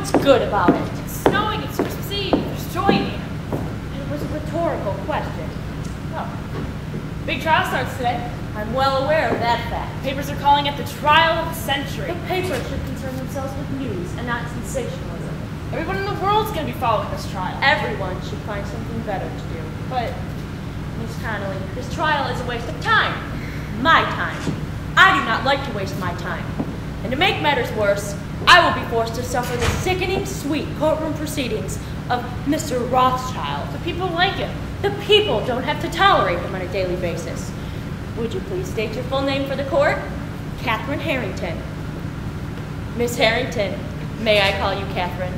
What's good about it? It's snowing, it's Christmas Eve, there's joy in the air. It was a rhetorical question. Oh. Big trial starts today. I'm well aware of that fact. Papers are calling it the trial of the century. The papers should concern themselves with news and not sensationalism. Everyone in the world's going to be following this trial. Everyone should find something better to do. But Miss Connolly, this trial is a waste of time. My time. I do not like to waste my time. And to make matters worse, I will be forced to suffer the sickening, sweet courtroom proceedings of Mr. Rothschild. the people like him. The people don't have to tolerate him on a daily basis. Would you please state your full name for the court? Catherine Harrington. Miss Harrington, may I call you Catherine?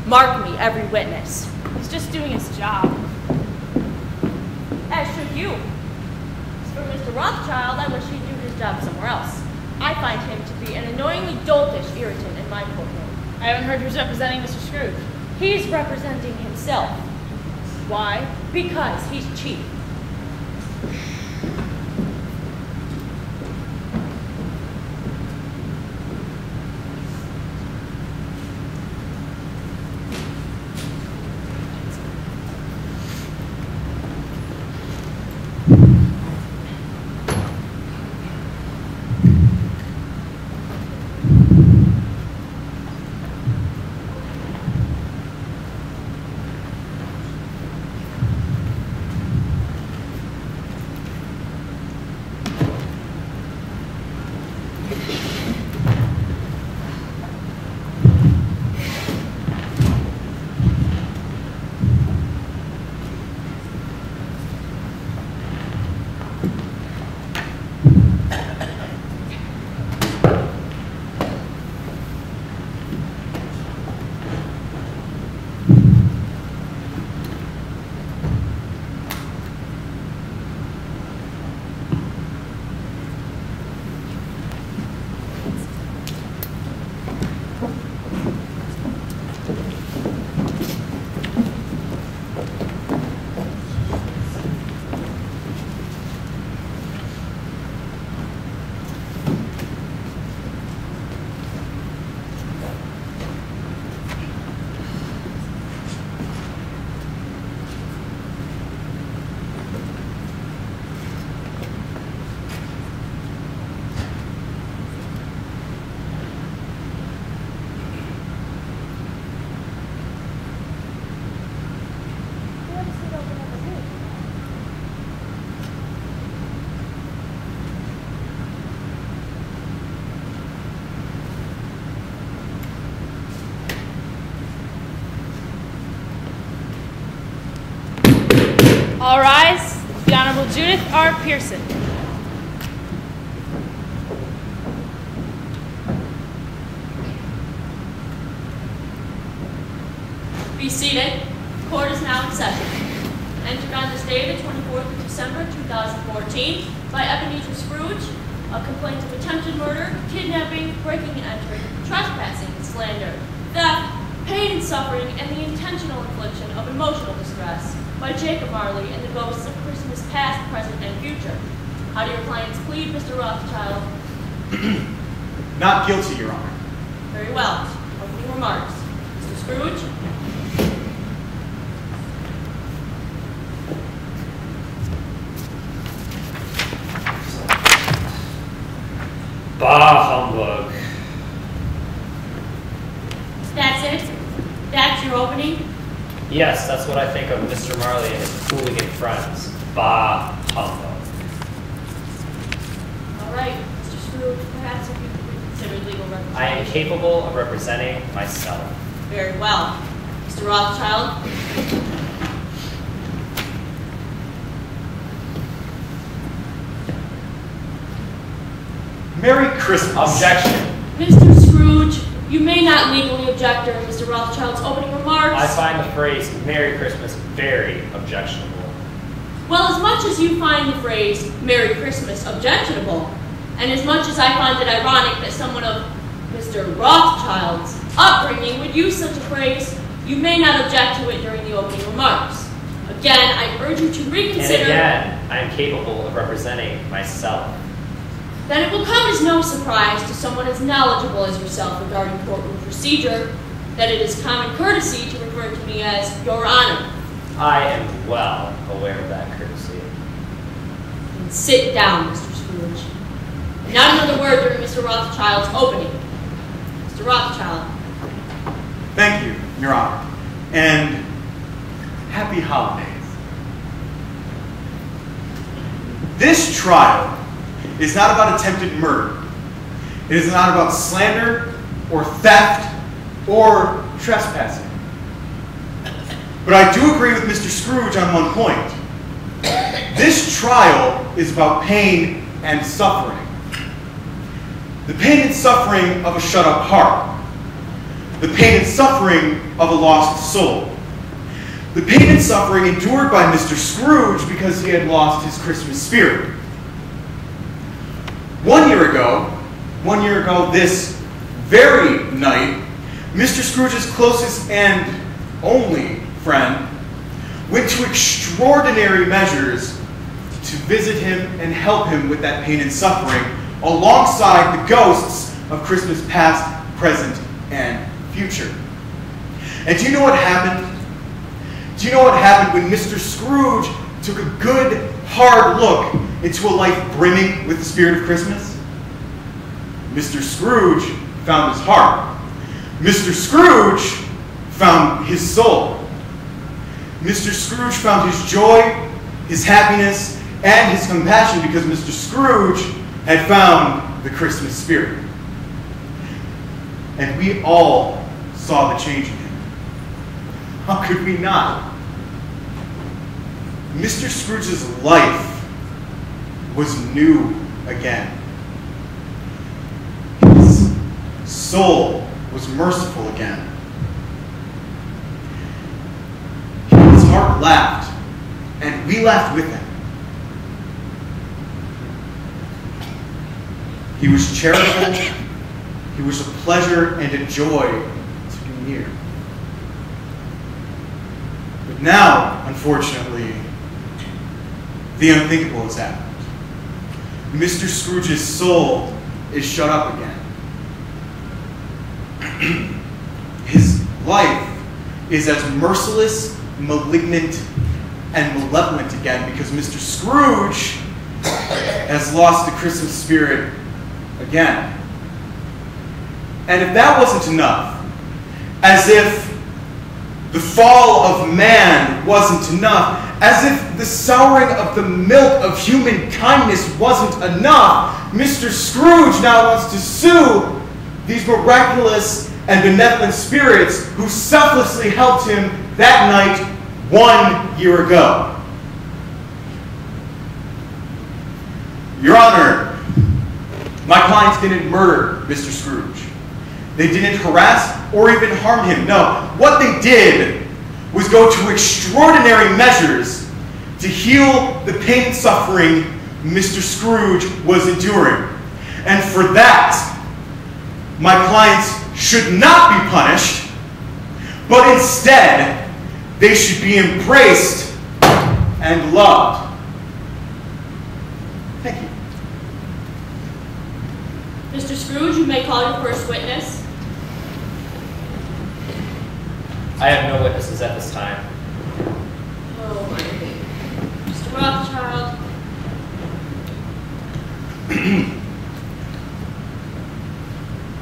Mark me every witness. He's just doing his job. As should you. As for Mr. Rothschild, I wish he'd do his job somewhere else. I find him to be an annoyingly doltish irritant in my courtroom. I haven't heard who's representing Mr. Scrooge. He's representing himself. Why? Because he's cheap. All rise. The Honorable Judith R. Pearson. Be seated. Court is now in session. Entered on this day, the 24th of December, 2014, by Ebenezer Scrooge, a complaint of attempted murder, kidnapping, breaking and entering, trespassing, slander, theft, pain and suffering, and the intentional infliction of emotional distress by Jacob Marley and the ghosts of Christmas past, present, and future. How do your clients plead, Mr. Rothschild? Not guilty, Your Honor. Very well. Opening remarks. Mr. Scrooge? Bah, humbug. That's it? That's your opening? Yes, that's what I think of Mr. Marley and his hooligan friends. Bah, humbug. All right, Mr. Scrooge, perhaps if you could reconsider legal representation. I am capable of representing myself. Very well. Mr. Rothschild? Merry Christmas. Objection. Mr. Scrooge, you may not legally object during Mr. Rothschild's opening remarks. I find the phrase Merry Christmas very objectionable. Well, as much as you find the phrase Merry Christmas objectionable, and as much as I find it ironic that someone of Mr. Rothschild's upbringing would use such a phrase, you may not object to it during the opening remarks. Again, I urge you to reconsider. And again, I am capable of representing myself. Then it will come as no surprise to someone as knowledgeable as yourself regarding courtroom procedure that it is common courtesy to refer to me as Your Honor. I am well aware of that courtesy. And sit down, Mr. Scrooge. And not another word during Mr. Rothschild's opening. Mr. Rothschild. Thank you, Your Honor, and happy holidays. This trial is not about attempted murder. It is not about slander or theft or trespassing. But I do agree with Mr. Scrooge on one point. This trial is about pain and suffering. The pain and suffering of a shut-up heart. The pain and suffering of a lost soul. The pain and suffering endured by Mr. Scrooge because he had lost his Christmas spirit. 1 year ago this very night, Mr. Scrooge's closest and only friend went to extraordinary measures to visit him and help him with that pain and suffering alongside the ghosts of Christmas past, present, and future. And do you know what happened? Do you know what happened when Mr. Scrooge took a good, hard look into a life brimming with the spirit of Christmas? Mr. Scrooge found his heart. Mr. Scrooge found his soul. Mr. Scrooge found his joy, his happiness, and his compassion because Mr. Scrooge had found the Christmas spirit. And we all saw the change in him. How could we not? Mr. Scrooge's life was new again. His soul was merciful again. His heart laughed, and we laughed with him. He was charitable. He was a pleasure and a joy to be near. But now, unfortunately, the unthinkable has happened. Mr. Scrooge's soul is shut up again. His life is as merciless, malignant, and malevolent again because Mr. Scrooge has lost the Christmas spirit again. And if that wasn't enough, as if the fall of man wasn't enough, as if the souring of the milk of human kindness wasn't enough, Mr. Scrooge now wants to sue these miraculous and benevolent spirits who selflessly helped him that night 1 year ago. Your Honor, my clients didn't murder Mr. Scrooge. They didn't harass or even harm him. No, what they did was go to extraordinary measures to heal the pain and suffering Mr. Scrooge was enduring. And for that, my clients should not be punished, but instead, they should be embraced and loved. Thank you. Mr. Scrooge, you may call your first witness. I have no witnesses at this time. Oh, my baby. Mr. Rothschild.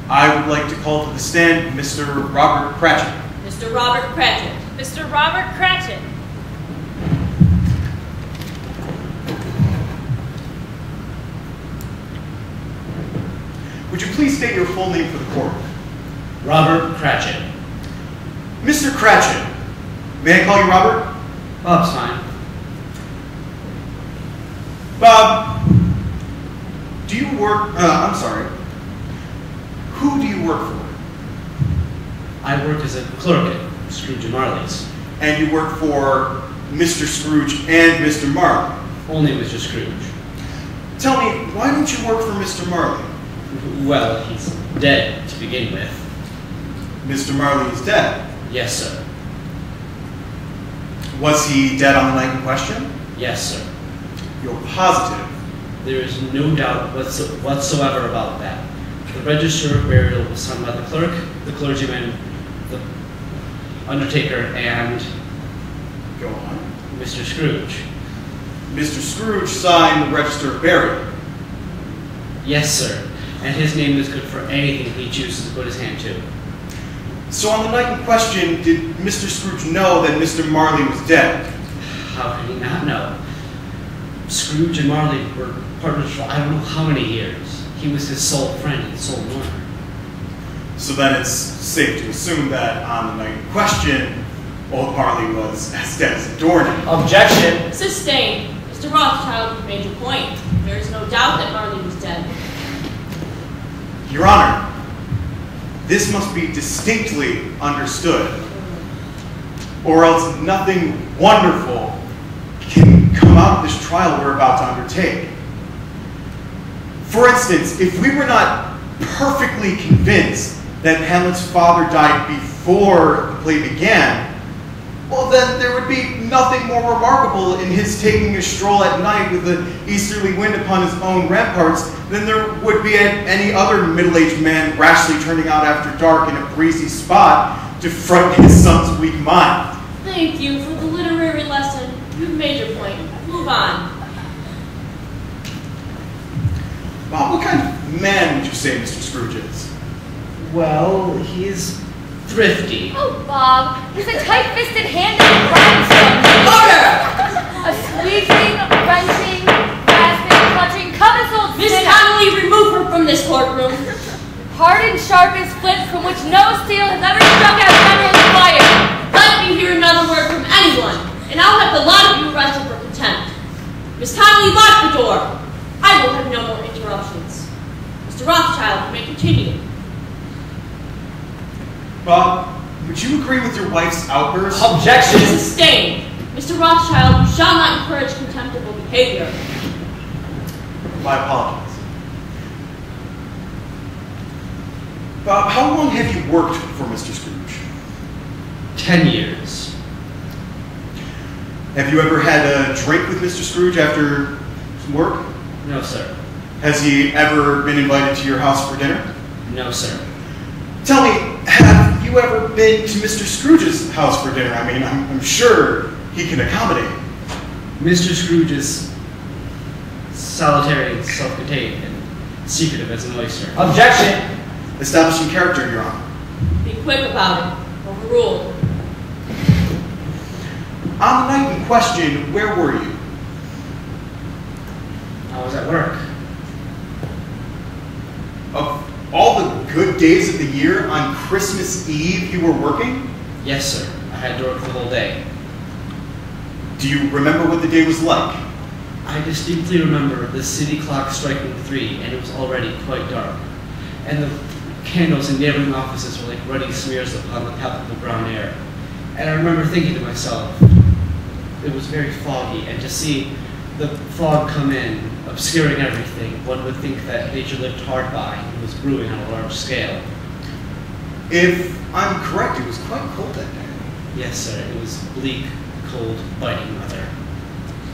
I would like to call to the stand Mr. Robert Cratchit. Mr. Robert Cratchit. Mr. Robert Cratchit. Would you please state your full name for the court? Robert Cratchit. Mr. Cratchit, may I call you Robert? Bob's fine. Bob, do you work, who do you work for? I work as a clerk at Scrooge and Marley's. And you work for Mr. Scrooge and Mr. Marley? Only Mr. Scrooge. Tell me, why don't you work for Mr. Marley? Well, he's dead to begin with. Mr. Marley is dead. Yes, sir. Was he dead on the night in question? Yes, sir. You're positive? There is no doubt whatsoever about that. The register of burial was signed by the clerk, the clergyman, the undertaker and Go on. Mr. Scrooge. Mr. Scrooge signed the register of burial. Yes, sir. And his name is good for anything he chooses to put his hand to. So on the night in question, did Mr. Scrooge know that Mr. Marley was dead? How could he not know? Scrooge and Marley were partners for I don't know how many years. He was his sole friend and sole mourner. So then it's safe to assume that on the night in question, old Marley was as dead as a doornail. Objection. Sustained. Mr. Rothschild, you made your point. There is no doubt that Marley was dead. Your Honor, this must be distinctly understood, or else nothing wonderful can come out of this trial we're about to undertake. For instance, if we were not perfectly convinced that Hamlet's father died before the play began, well, then there would be nothing more remarkable in his taking a stroll at night with the easterly wind upon his own ramparts than there would be at any other middle-aged man rashly turning out after dark in a breezy spot to frighten his son's weak mind. Thank you for the literary lesson. You've made your point. Move on. Bob, what kind of man would you say Mr. Scrooge is? Well, he's thrifty. Oh, Bob, he's a tight-fisted hand in the grindstone. Order! A squeezing, wrenching, grasping, clutching, covetous old Miss sinner. Connolly, remove her from this courtroom. Hard and sharp as flint, from which no steel has ever struck out General's fire. Let me hear another word from anyone, and I'll have the lot of you arrested for contempt. Miss Connolly, lock the door. I will have no more interruptions. Mr. Rothschild, you may continue. Bob, would you agree with your wife's outburst? Objection. Sustained. Mr. Rothschild, you shall not encourage contemptible behavior. My apologies. Bob, how long have you worked for Mr. Scrooge? 10 years. Have you ever had a drink with Mr. Scrooge after some work? No, sir. Has he ever been invited to your house for dinner? No, sir. Tell me, have you ever been to Mr. Scrooge's house for dinner? I mean, I'm sure he can accommodate. Mr. Scrooge is solitary and self-contained and secretive as an oyster. Objection. Establishing character, Your Honor. Be quick about it. Overruled. On the night in question, where were you? I was at work. Of all the good days of the year, on Christmas Eve you were working? Yes, sir. I had to work the whole day. Do you remember what the day was like? I distinctly remember the city clock striking 3, and it was already quite dark. And the candles in neighboring offices were like ruddy smears upon the palpable brown air. And I remember thinking to myself, it was very foggy, and to see the fog come in, obscuring everything, one would think that nature lived hard by and was brewing on a large scale. If I'm correct, it was quite cold that day. Yes, sir. It was bleak, cold, biting weather.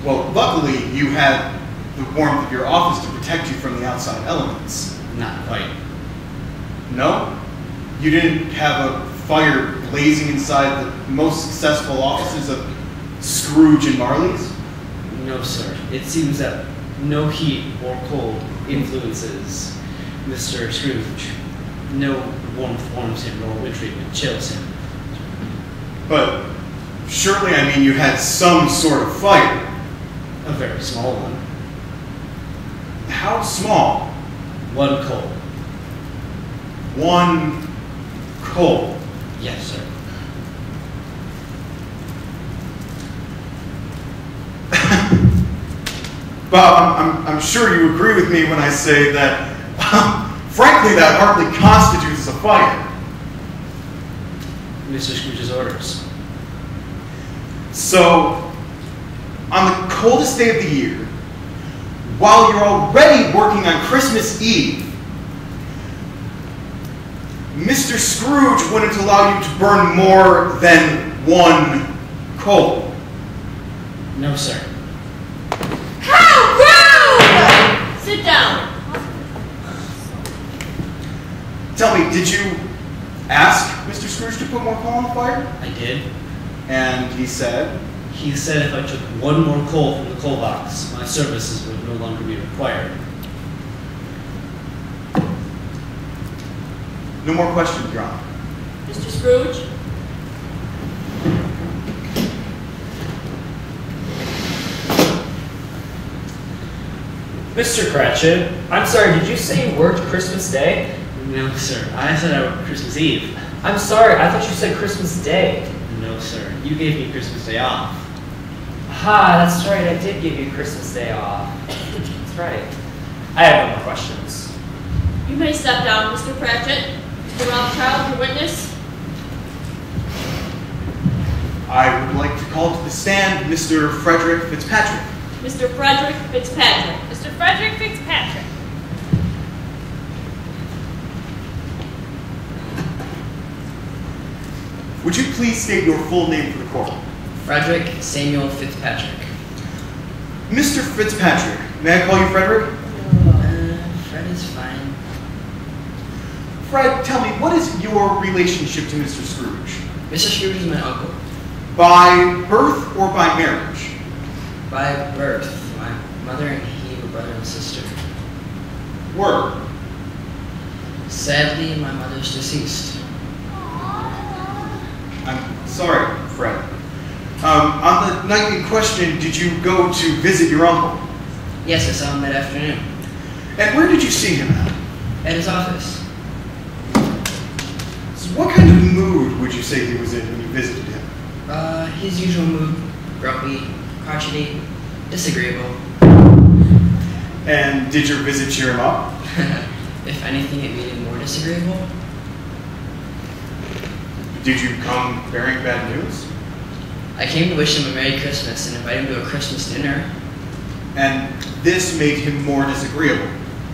Well, luckily you had the warmth of your office to protect you from the outside elements. Not quite. No? You didn't have a fire blazing inside the most successful offices of Scrooge and Marley's? No, sir. It seems that no heat or cold influences Mr. Scrooge. No warmth warms him, nor winter treatment chills him. But surely, I mean, you had some sort of fire. A very small one. How small? 1 coal. 1 coal. Yes, sir. Bob, I'm sure you agree with me when I say that, frankly, that hardly constitutes a fire. Mr. Scrooge's orders. So, on the coldest day of the year, while you're already working on Christmas Eve, Mr. Scrooge wouldn't allow you to burn more than 1 coal. No, sir. How rude! Sit down. Tell me, did you ask Mr. Scrooge to put more coal on the fire? I did. And he said, He said if I took one more coal from the coal box, my services would no longer be required. no more questions, Your Honor. Mr. Scrooge? Mr. Cratchit, I'm sorry, did you say you worked Christmas Day? No, sir. I said I worked Christmas Eve. I'm sorry, I thought you said Christmas Day. No, sir. You gave me Christmas Day off. Ah, that's right, I did give you Christmas Day off. That's right. I have no more questions. You may step down, Mr. Cratchit. Mr. Rothschild, your witness. I would like to call to the stand Mr. Frederick Fitzpatrick. Mr. Frederick Fitzpatrick. Mr. Frederick Fitzpatrick. Would you please state your full name for the court? Frederick Samuel Fitzpatrick. Mr. Fitzpatrick, may I call you Frederick? Fred is fine. Fred, tell me, what is your relationship to Mr. Scrooge? Mr. Scrooge is my uncle. By birth or by marriage? By birth, my mother and he were brother and sister. Word. Sadly, my mother's deceased. I'm sorry, Fred. On the night in question, did you go to visit your uncle? Yes, I saw him that afternoon. And where did you see him at? At his office. So what kind of mood would you say he was in when you visited him? His usual mood. Grumpy, crotchety, disagreeable. And did your visit cheer him up? If anything, it made him more disagreeable. Did you come bearing bad news? I came to wish him a Merry Christmas and invite him to a Christmas dinner. And this made him more disagreeable.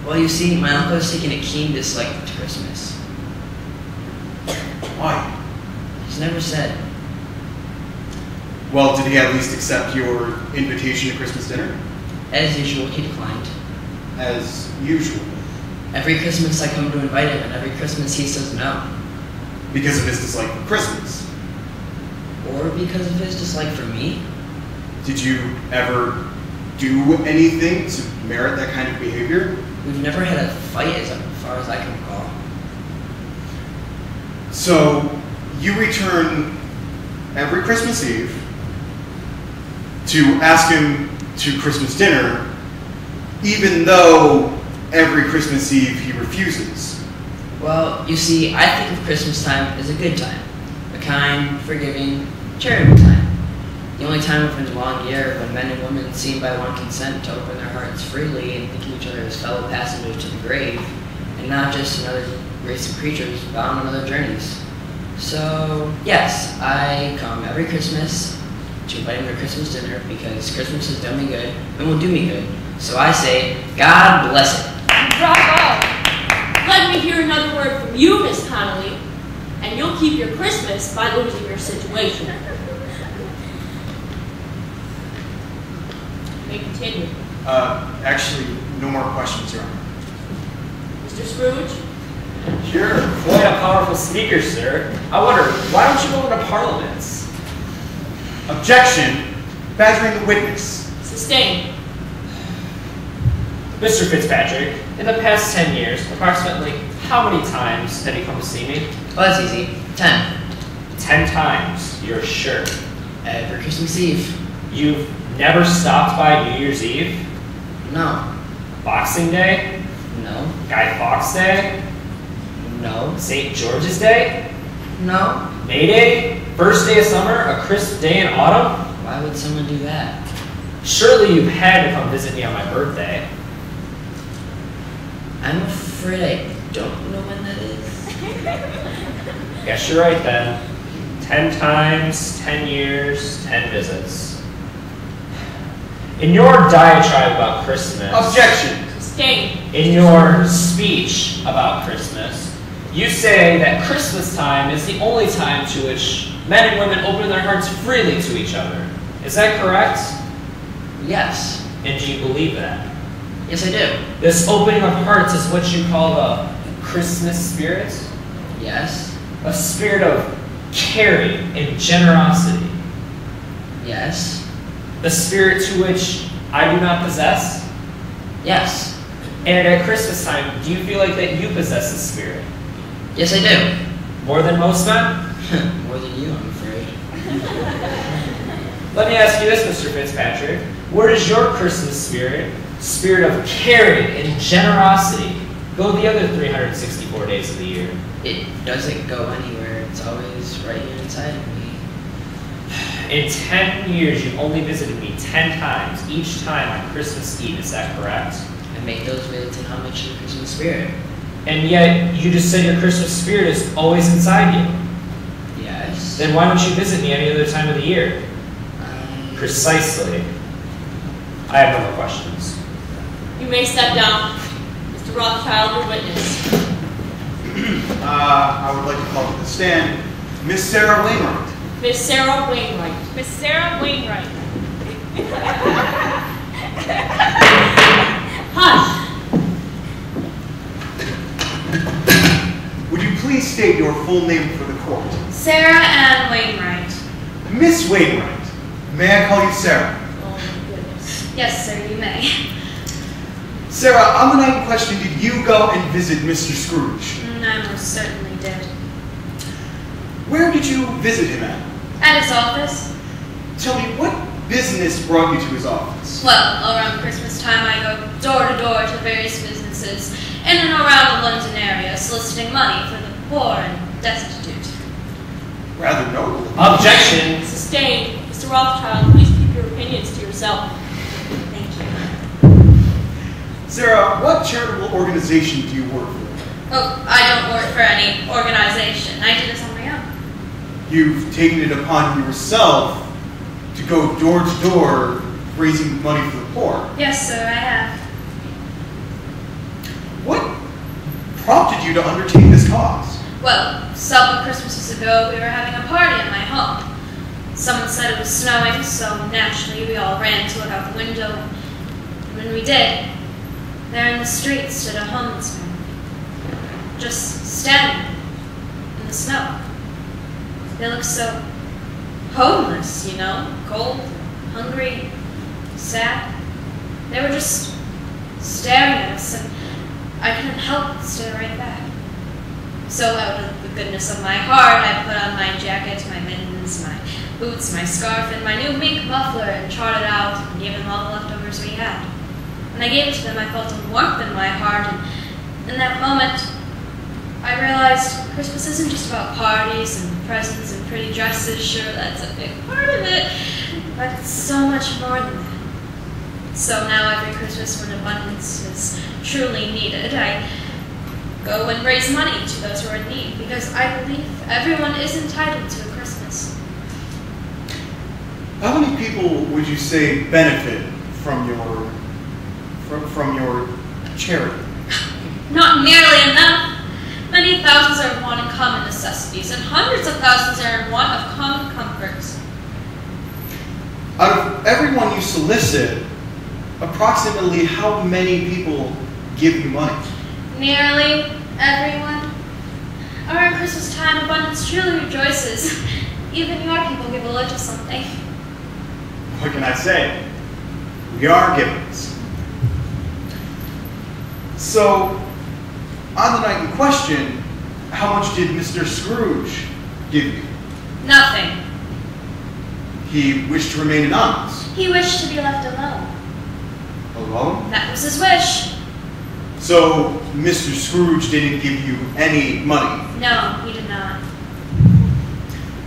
Well, you see, my uncle has taken a keen dislike to Christmas. Why? He's never said. Well, did he at least accept your invitation to Christmas dinner? As usual, he declined. As usual. Every Christmas I come to invite him, and every Christmas he says no. Because of his dislike for Christmas. Or because of his dislike for me. Did you ever do anything to merit that kind of behavior? We've never had a fight as far as I can recall. So, you return every Christmas Eve to ask him to Christmas dinner, even though every Christmas Eve he refuses. Well, you see, I think of Christmas time as a good time. A kind, forgiving, charitable time. The only time within the long year when men and women seem by one consent to open their hearts freely and think of each other as fellow passengers to the grave, and not just another race of creatures bound on other journeys. So, yes, I come every Christmas to invite him to Christmas dinner because Christmas has done me good and will do me good. So I say, God bless it. Bravo! Let me hear another word from you, Miss Connolly, and you'll keep your Christmas by losing your situation. You may continue. Actually, no more questions, Your Honor. Mr. Scrooge? You're quite a powerful speaker, sir. I wonder, why don't you go into parliaments? Objection. Badgering the witness. Sustained. Mr. Fitzpatrick, in the past 10 years, approximately how many times have you come to see me? Oh, that's easy. 10. 10 times, you're sure. Every Christmas Eve. You've never stopped by New Year's Eve? No. Boxing Day? No. Guy Fawkes Day? No. St. George's Day? No. May Day? First day of summer? A crisp day in autumn? Why would someone do that? Surely you've had to come visit me on my birthday. I'm afraid I don't know when that is. Guess you're right then. 10 times, 10 years, 10 visits. In your diatribe about Christmas... Objection. Sustained. In your speech about Christmas, you say that Christmas time is the only time to which men and women open their hearts freely to each other. Is that correct? Yes. And do you believe that? Yes, I do. This opening of hearts is what you call the Christmas spirit? Yes. A spirit of caring and generosity. Yes. The spirit to which I do not possess? Yes. And at Christmas time, do you feel like that you possess the spirit? Yes, I do. More than most men? More than you, I'm afraid. Let me ask you this, Mr. Fitzpatrick. Where does your Christmas spirit of caring and generosity, go the other 364 days of the year? It doesn't go anywhere. It's always right here inside of me. In 10 years, you've only visited me 10 times, each time on Christmas Eve. Is that correct? I make those visits in homage to the Christmas spirit. And yet, you just said your Christmas spirit is always inside you. Yes. Then why don't you visit me any other time of the year? Precisely. I have no more questions. You may step down. Mr. Rothschild, your witness. I would like to call to the stand Miss Sarah Wainwright. Miss Sarah Wainwright. Miss Sarah Wainwright. Hush. Would you please state your full name for the court? Sarah Ann Wainwright. Miss Wainwright, may I call you Sarah? Oh, my goodness. Yes, sir, you may. Sarah, on the night in question, did you go and visit Mr. Scrooge? I most certainly did. Where did you visit him at? At his office? Tell me, what business brought you to his office? Well, around Christmas time I go door to door to various businesses in and around the London area soliciting money for the poor and destitute. Rather notable. Objection. Sustained. Mr. Rothschild, please keep your opinions to yourself. Thank you. Sarah, what charitable organization do you work for? Oh, I don't work for any organization. I do this on my own. You've taken it upon yourself to go door to door raising money for the poor. Yes, sir, I have. What prompted you to undertake this cause? Well, several Christmases ago, we were having a party at my home. Someone said it was snowing, so naturally we all ran to look out the window. When we did, there in the street stood a homeless man, just standing in the snow. They looked so homeless, you know, cold, hungry, sad. They were just staring at us, and I couldn't help but stare right back. So out of the goodness of my heart, I put on my jacket, my mittens, my boots, my scarf, and my new mink muffler, and trotted out and gave them all the leftovers we had. When I gave it to them, I felt a warmth in my heart, and in that moment, I realized Christmas isn't just about parties and presents and pretty dresses. Sure, that's a big part of it, but it's so much more than that. So now every Christmas when abundance is truly needed, I go and raise money to those who are in need, because I believe everyone is entitled to a Christmas. How many people would you say benefit from your charity? Not nearly enough. Many thousands are in want of common necessities, and hundreds of thousands are in want of common comforts. Out of everyone you solicit, approximately how many people give you money? Nearly everyone. Around Christmas time, abundance truly rejoices. Even your people give a little something. What can I say? We are givers. So, on the night in question, how much did Mr. Scrooge give you? Nothing. He wished to remain anonymous. He wished to be left alone. Alone? That was his wish. So, Mr. Scrooge didn't give you any money? No, he did not.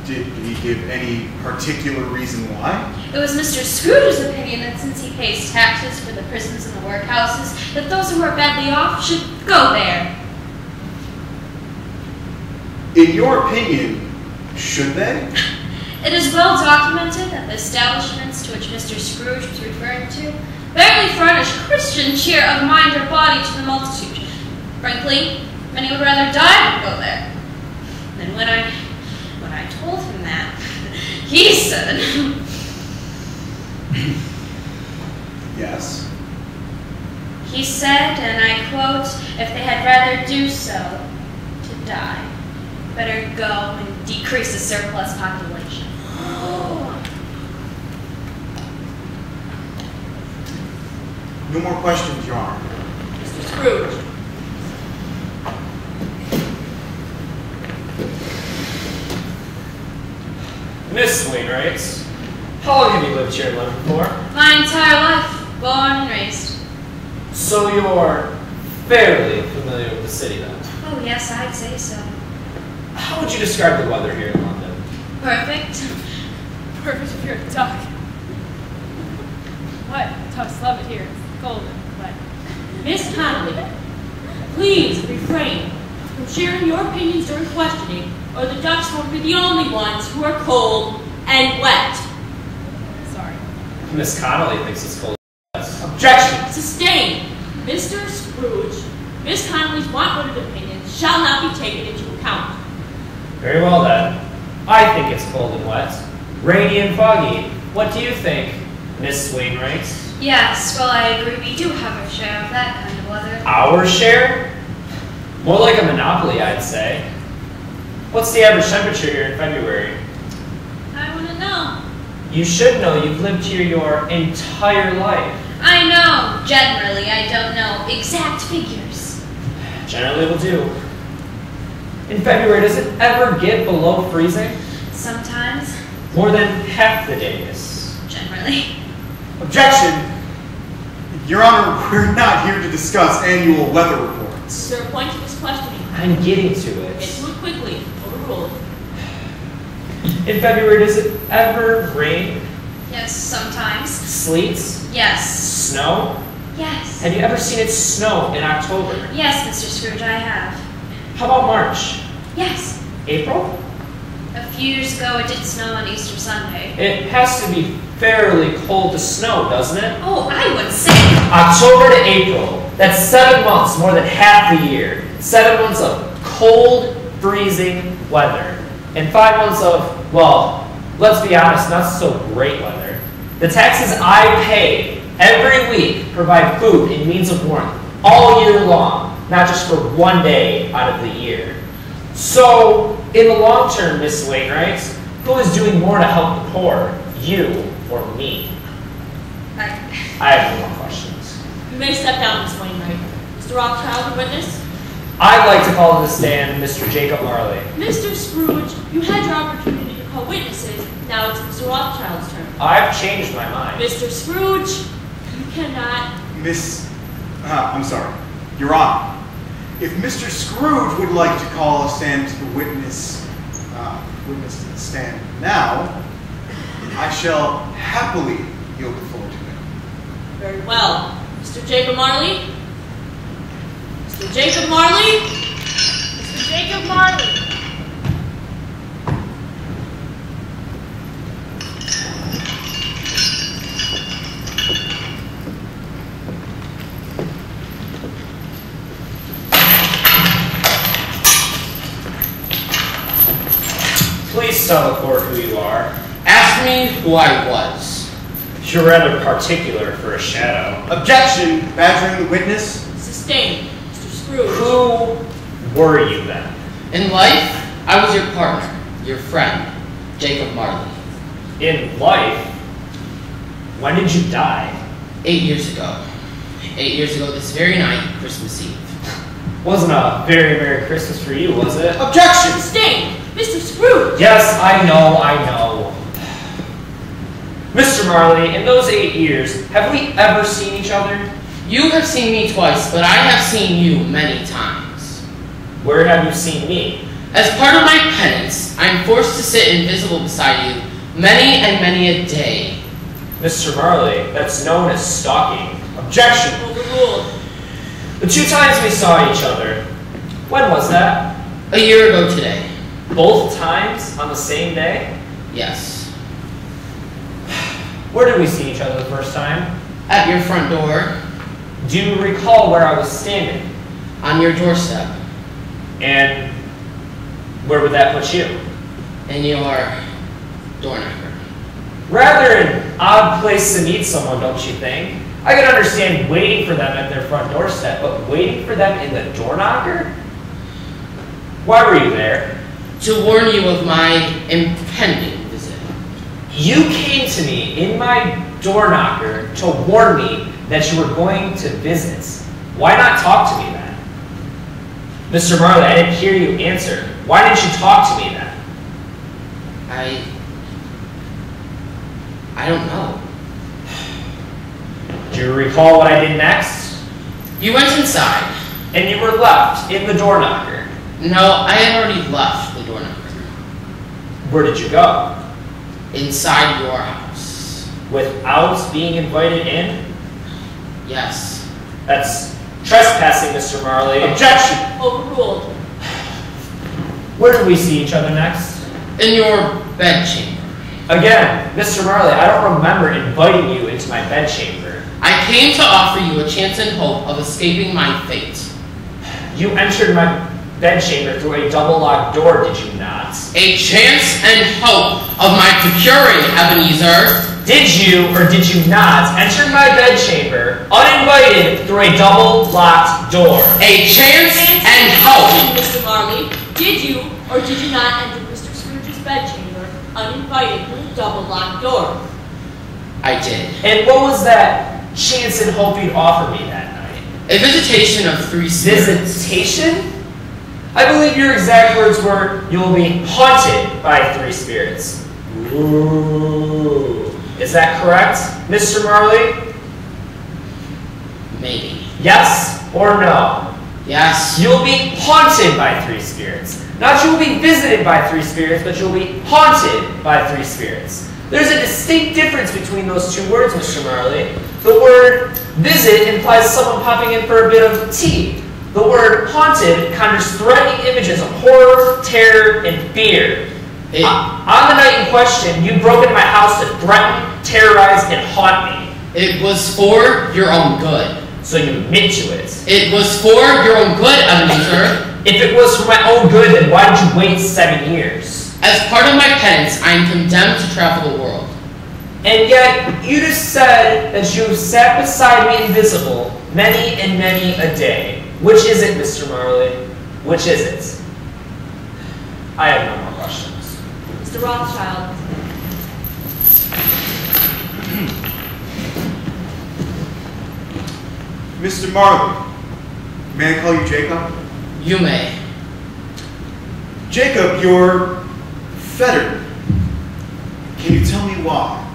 Did he give any particular reason why? It was Mr. Scrooge's opinion that since he pays taxes for the prisons and the workhouses, that those who are badly off should go there. In your opinion, should they? It is well documented that the establishments to which Mr. Scrooge was referring to barely furnish Christian cheer of mind or body to the multitude. Frankly, many would rather die than go there. And when I told him that, he said, Yes. he said, and I quote, if they had rather do so, to die, Better go and decrease the surplus population. No more questions, Your Honor. Mr. Scrooge. Miss Wainwright, how long have you lived here in Liverpool? My entire life, born and raised. So you're fairly familiar with the city then? Oh yes, I'd say so. How would you describe the weather here in London? Perfect. Perfect if you're a duck. What? Ducks love it here. It's golden, but Miss Connolly, please refrain from sharing your opinions during questioning, or the ducks won't be the only ones who are cold and wet. sorry. Miss Connolly thinks it's cold. Objection! Sustained. Mr. Scrooge, Miss Connolly's want-worded opinions shall not be taken into account. Very well then. I think it's cold and wet. Rainy and foggy. What do you think, Miss Wainwright? Yes, well I agree we do have our share of that kind of weather. Our share? More like a monopoly, I'd say. What's the average temperature here in February? I want to know. You should know. You've lived here your entire life. I know. Generally, I don't know exact figures. Generally will do. In February, does it ever get below freezing? Sometimes. More than half the days. Generally. Objection! Your Honor, we're not here to discuss annual weather reports. Sir, point to this questioning. I'm getting to Get it. to it quickly. Overruled. In February, does it ever rain? Yes, sometimes. Sleets? Yes. Snow? Yes. Have you ever seen it snow in October? Yes, Mr. Scrooge, I have. How about March? Yes. April? A few years ago, it did snow on Easter Sunday. It has to be fairly cold to snow, doesn't it? Oh, I would say. October to April. That's 7 months, more than half the year. 7 months of cold, freezing weather. And 5 months of, well, let's be honest, not so great weather. The taxes I pay every week provide food and means of warmth all year long, not just for 1 day out of the year. So, in the long term, Miss Wainwright, who is doing more to help the poor, you or me? I have no more questions. You may step down, Miss Wainwright. Mr. Rothschild, the witness. I'd like to call to the stand Mr. Jacob Marley. Mr. Scrooge, you had your opportunity to call witnesses. Now it's Mr. Rothschild's turn. I've changed my mind. Mr. Scrooge, you cannot. I'm sorry. Your Honor, if Mr. Scrooge would like to call a stand to the witness to the stand now, I shall happily yield the floor to him. Very well. Mr. Jacob Marley. Mr. Jacob Marley. Mr. Jacob Marley. Please tell the court who you are. Ask me who I was. You're rather particular for a shadow. Objection! Badgering the witness. Sustained. Mr. Scrooge. Who were you then? In life, I was your partner, your friend, Jacob Marley. In life? When did you die? 8 years ago. 8 years ago this very night, Christmas Eve. Wasn't a very Merry Christmas for you, was it? Objection! Sustained. Mr. Scrooge. Yes, I know. Mr. Marley, in those 8 years, have we ever seen each other? You have seen me twice, but I have seen you many times. Where have you seen me? As part of my penance, I am forced to sit invisible beside you many and many a day. Mr. Marley, that's known as stalking. Objection! Overruled. The 2 times we saw each other, when was that? A year ago today. Both times on the same day? Yes. Where did we see each other the first time? At your front door. Do you recall where I was standing? On your doorstep. And where would that put you? In your door knocker. Rather an odd place to meet someone, don't you think? I could understand waiting for them at their front doorstep, but waiting for them in the door knocker? Why were you there? to warn you of my impending visit. You came to me in my door knocker to warn me that you were going to visit. Why not talk to me then? Mr. Marley, I didn't hear you answer. Why didn't you talk to me then? I don't know. Do you recall what I did next? You went inside. And you were left in the door knocker. No, I had already left the door knocker. Where did you go? Inside your house. Without being invited in? Yes. That's trespassing, Mr. Marley. Objection! Overruled. Where did we see each other next? In your bedchamber. Again, Mr. Marley, I don't remember inviting you into my bedchamber. I came to offer you a chance and hope of escaping my fate. You entered my bedchamber through a double-locked door, did you not? A chance and hope of my procuring, Ebenezer. Did you or did you not enter my bedchamber uninvited through a double-locked door? A chance and hope. Mr. Marley, did you or did you not enter Mr. Scrooge's bedchamber uninvited through a double-locked door? I did. And what was that chance and hope you'd offer me that night? A visitation of 3 spirits. Visitation? I believe your exact words were, you will be haunted by 3 spirits. Ooh. Is that correct, Mr. Marley? Maybe. Yes or no? Yes. You'll be haunted by 3 spirits. Not you will be visited by 3 spirits, but you'll be haunted by 3 spirits. There's a distinct difference between those 2 words, Mr. Marley. The word visit implies someone popping in for a bit of tea. The word haunted conjures threatening images of horror, terror, and fear. On the night in question, you broke into my house to threaten, terrorize, and haunt me. It was for your own good. So you admit to it. It was for your own good, Ebenezer. If it was for my own good, then why did you wait 7 years? As part of my penance, I am condemned to travel the world. And yet, you just said that you sat beside me invisible many and many a day. Which is it, Mr. Marley? Which is it? I have no more questions. Mr. Rothschild. Mr. Marley, may I call you Jacob? You may. Jacob, you're fettered. Can you tell me why?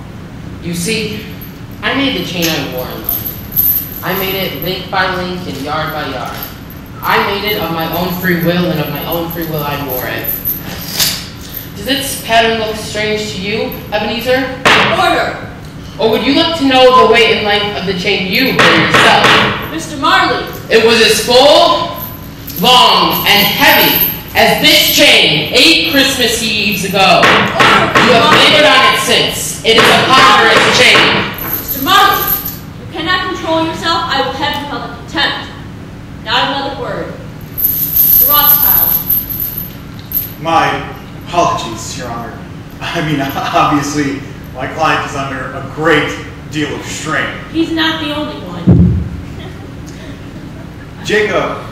You see, I made the chain I wore in life. I made it link by link and yard by yard. I made it of my own free will, and of my own free will I wore it. Does its pattern look strange to you, Ebenezer? Order! Or would you like to know the weight and length of the chain you wore yourself? Mr. Marley! It was as full, long, and heavy as this chain 8 Christmas Eves ago. You have labored on it since. It is a ponderous chain. Mr. Marley! You cannot control yourself. I will have you held in contempt. Not another word. Mr. Rothschild. My apologies, Your Honor. I mean, obviously, my client is under a great deal of strain. He's not the only one. Jacob,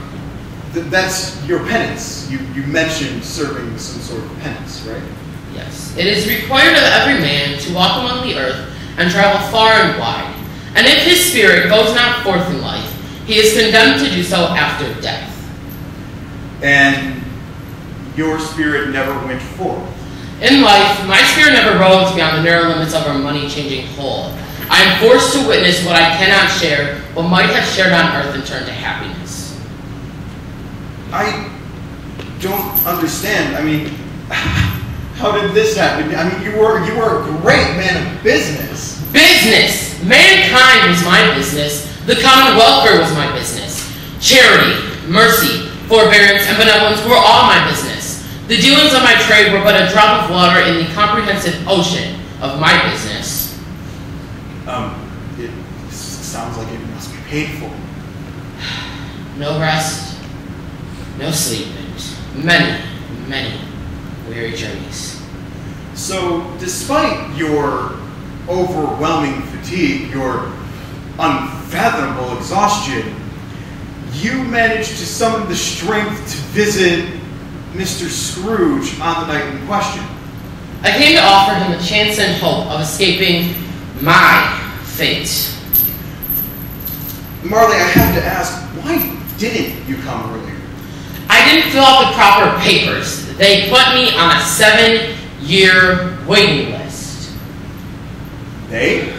that's your penance. You mentioned serving some sort of penance, right? Yes. It is required of every man to walk among the earth and travel far and wide. And if his spirit goes not forth in life, he is condemned to do so after death. And your spirit never went forth. In life, my spirit never rose beyond the narrow limits of our money-changing whole. I am forced to witness what I cannot share, but might have shared on earth and turned to happiness. I don't understand. I mean, how did this happen? I mean, you were a great man of business. Business! Mankind was my business. The common welfare was my business. Charity, mercy, forbearance, and benevolence were all my business. The dealings of my trade were but a drop of water in the comprehensive ocean of my business. It sounds like it must be painful. No rest, no sleep, and many, many weary journeys. So, despite your overwhelming fatigue, your unfathomable exhaustion, you managed to summon the strength to visit Mr. Scrooge on the night in question? I came to offer him a chance and hope of escaping my fate. Marley, I have to ask, why didn't you come earlier? I didn't fill out the proper papers. They put me on a 7-year waiting list. They?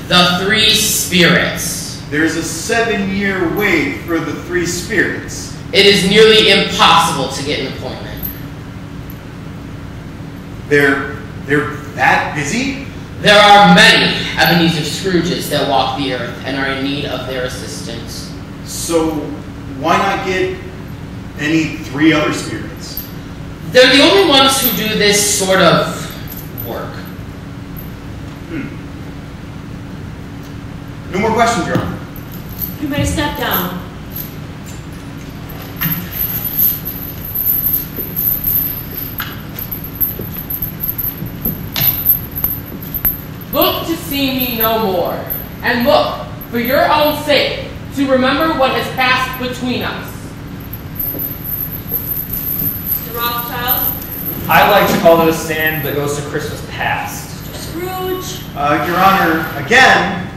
The three spirits. There's a 7-year wait for the three spirits. It is nearly impossible to get an appointment. They're that busy? There are many Ebenezer Scrooges that walk the earth and are in need of their assistance. So why not get any 3 other spirits? They're the only ones who do this sort of work. No more questions, Your Honor. You may step down. Look to see me no more, and look, for your own sake, to remember what has passed between us. Mr. Rothschild. I'd like to call to the stand the ghost of Christmas past. Mr. Scrooge. Your Honor, again,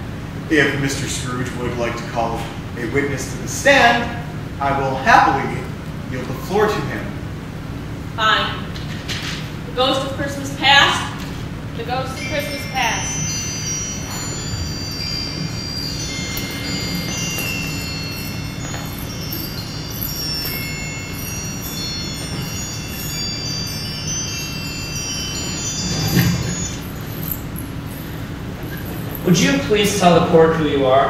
if Mr. Scrooge would like to call a witness to the stand, I will happily yield the floor to him. Fine. The ghost of Christmas past. The ghost of Christmas past. Would you please tell the court who you are?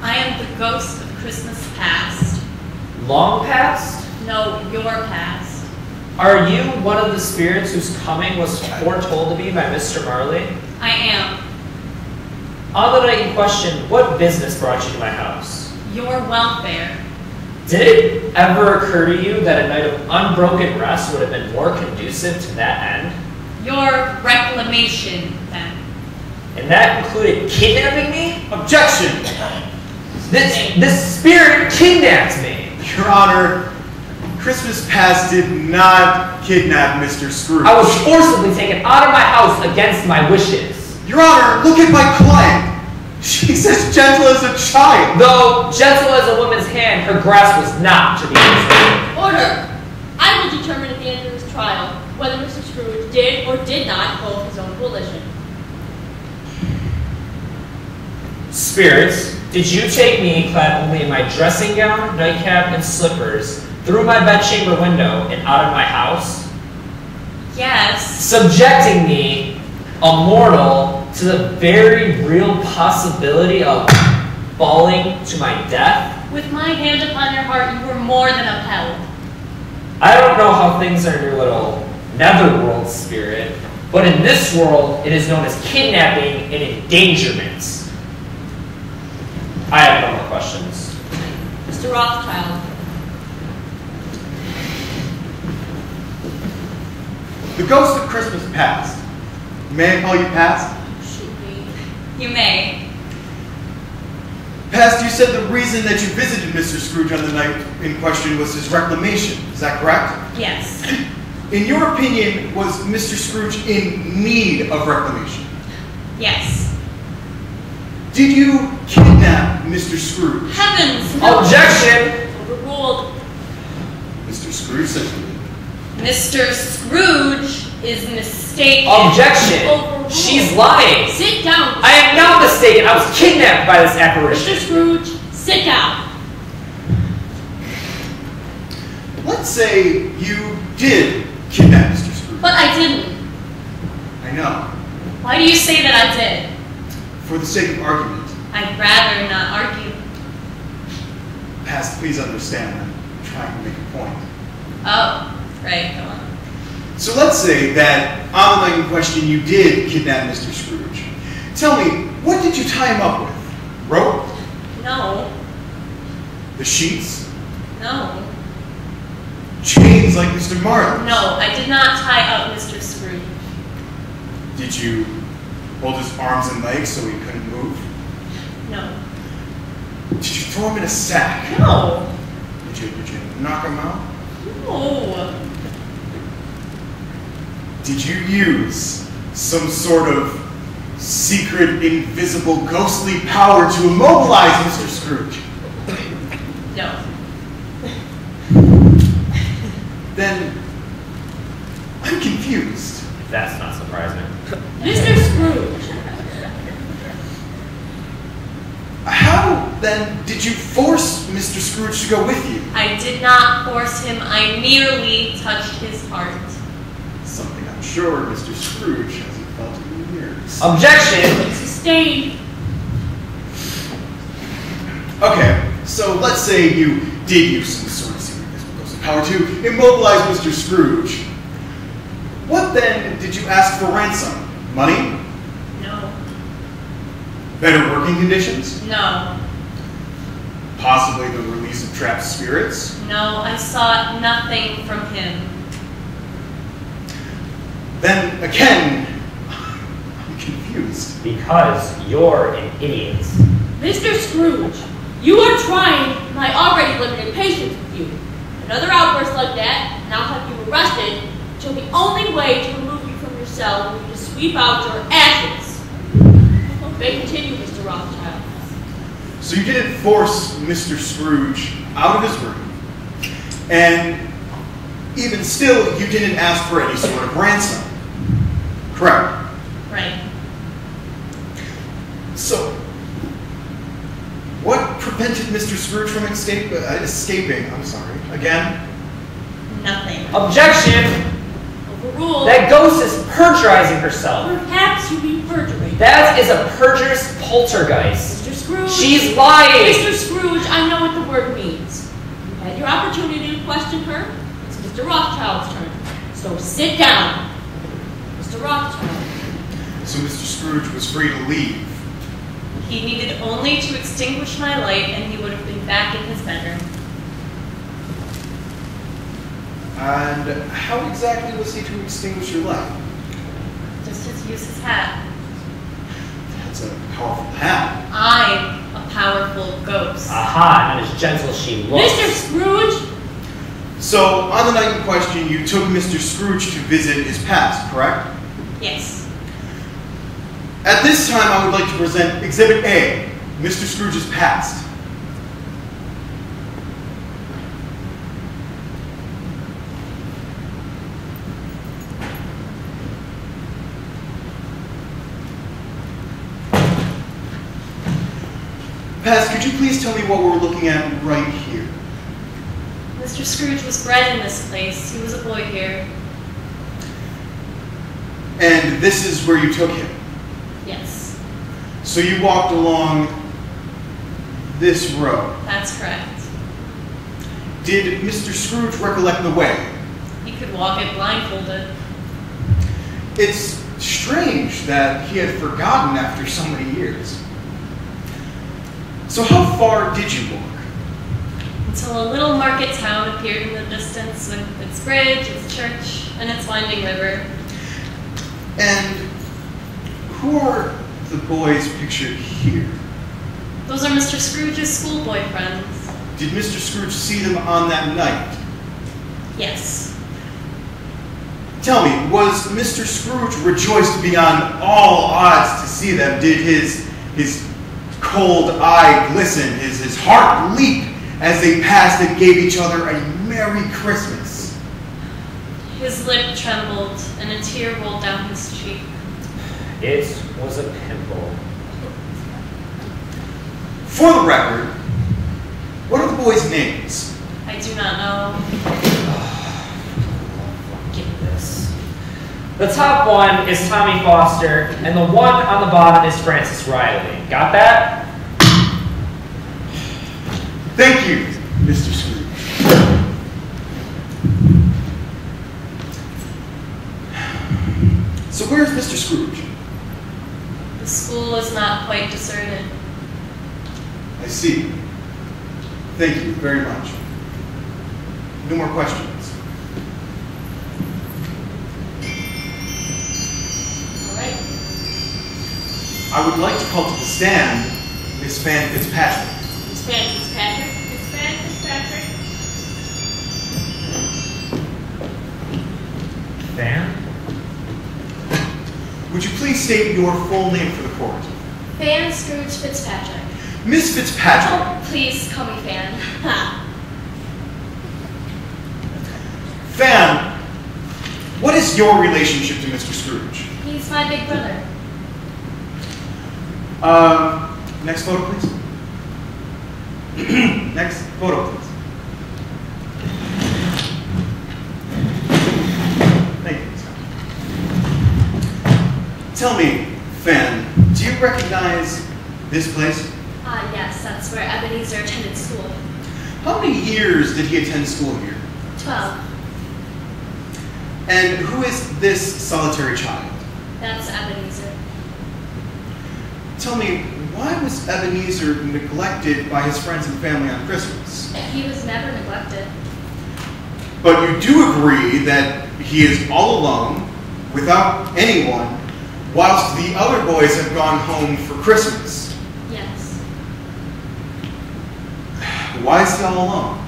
I am the ghost of Christmas past. Long past? No, your past. Are you one of the spirits whose coming was foretold to me by Mr. Marley? I am. On the night in question, what business brought you to my house? Your welfare. Did it ever occur to you that a night of unbroken rest would have been more conducive to that end? Your reclamation, then. And that included kidnapping me? Objection! This spirit kidnapped me! Your Honor, Christmas past did not kidnap Mr. Scrooge. I was forcibly taken out of my house against my wishes. Your Honor, look at my client. She's as gentle as a child. Though gentle as a woman's hand, her grasp was not to be restrained. Order! I will determine at the end of this trial whether Mr. Scrooge did or did not hold his own volition. Spirits, did you take me, clad only in my dressing gown, nightcap, and slippers, through my bedchamber window and out of my house? Yes. Subjecting me, a mortal, to the very real possibility of falling to my death? With my hand upon your heart, you were more than upheld. I don't know how things are in your little netherworld, spirit, but in this world, it is known as kidnapping and endangerment. I have no more questions. Mr. Rothschild. The ghost of Christmas past. May I call you past? Should be. You may. Past, you said the reason that you visited Mr. Scrooge on the night in question was his reclamation. Is that correct? Yes. In your opinion, was Mr. Scrooge in need of reclamation? Yes. Did you kidnap Mr. Scrooge? Heavens, no. Objection! Overruled. Mr. Scrooge said you did. Mr. Scrooge is mistaken. Objection! Overruled. She's lying! Sit down. I am not mistaken. I was kidnapped by this apparition. Mr. Scrooge, sit down. Let's say you did kidnap Mr. Scrooge. But I didn't. I know. Why do you say that I did? For the sake of argument. I'd rather not argue. Past, please understand. I'm trying to make a point. Oh, right, go on. So let's say that on the night in question you did kidnap Mr. Scrooge. Tell me, what did you tie him up with? Rope? No, The sheets? no. Chains like Mr. Marley? No, I did not tie up Mr. Scrooge. Did you hold his arms and legs so he couldn't move? No. Did you throw him in a sack? No. Did you knock him out? Oh. Did you use some sort of secret, invisible, ghostly power to immobilize Mr. Scrooge? No. Then I'm confused. That's not surprising. Mr. Scrooge. How, then, did you force Mr. Scrooge to go with you? I did not force him. I merely touched his heart. Something I'm sure Mr. Scrooge hasn't felt in years. Objection! Sustained. Okay, so let's say you did use some sort of secret ghostly power to immobilize Mr. Scrooge. What then did you ask for ransom? Money? No. Better working conditions? No. Possibly the release of trapped spirits? No, I sought nothing from him. Then again, I'm confused. Because you're an idiot. Mr. Scrooge, you are trying my already limited patience with you. Another outburst like that, and I'll have you arrested, until the only way to remove you from your cell will be to sweep out your ashes. May continue, Mr. Rothschild. So you didn't force Mr. Scrooge out of his room, and even still, you didn't ask for any sort of ransom. Correct? Right. So, what prevented Mr. Scrooge from escaping? I'm sorry. Again? Nothing. Objection! Overruled. That ghost is perjurizing herself. Perhaps you mean perjury. That is a perjurous poltergeist. Mr. Scrooge. She's lying! Mr. Scrooge, I know what the word means. You had your opportunity to question her. It's Mr. Rothschild's turn. So sit down. Mr. Rothschild. So Mr. Scrooge was free to leave. He needed only to extinguish my light and he would have been back in his bedroom. And how exactly was he to extinguish your light? Just to use his hat. That's a powerful hat. I'm a powerful ghost. Aha, not as gentle as she looks. Mr. Scrooge! So, on the night in question, you took Mr. Scrooge to visit his past, correct? Yes. At this time, I would like to present Exhibit A, Mr. Scrooge's past. Past, could you please tell me what we're looking at right here? Mr. Scrooge was bred in this place. He was a boy here. And this is where you took him? Yes. So you walked along this road. That's correct. Did Mr. Scrooge recollect the way? He could walk it blindfolded. It's strange that he had forgotten after so many years. So how far did you walk? Until a little market town appeared in the distance with its bridge, its church, and its winding river. And who are the boys pictured here? Those are Mr. Scrooge's schoolboy friends. Did Mr. Scrooge see them on that night? Yes. Tell me, was Mr. Scrooge rejoiced beyond all odds to see them? Did his cold eye glisten, his heart leap as they passed and gave each other a Merry Christmas? His lip trembled and a tear rolled down his cheek. It was a pimple. For the record, what are the boys' names? I do not know. Get this. The top one is Tommy Foster, and the one on the bottom is Francis Riley. Got that? Thank you, Mr. Scrooge. So where's Mr. Scrooge? The school is not quite deserted. I see. Thank you very much. No more questions. All right. I would like to call to the stand Miss Fan Fitzpatrick. Miss Fan Fitzpatrick. Miss Fan Fitzpatrick. Fan? Would you please state your full name for the court? Fan Scrooge Fitzpatrick. Miss Fitzpatrick. Oh, please call me Fan. Ha. Fan, what is your relationship to Mr. Scrooge? He's my big brother. Next photo, please. Next photo, please. Thank you. Tell me, Fan, do you recognize this place? Yes, that's where Ebenezer attended school. How many years did he attend school here? 12. And who is this solitary child? That's Ebenezer. Tell me, why was Ebenezer neglected by his friends and family on Christmas? He was never neglected. But you do agree that he is all alone, without anyone, whilst the other boys have gone home for Christmas. Yes. Why is he all alone?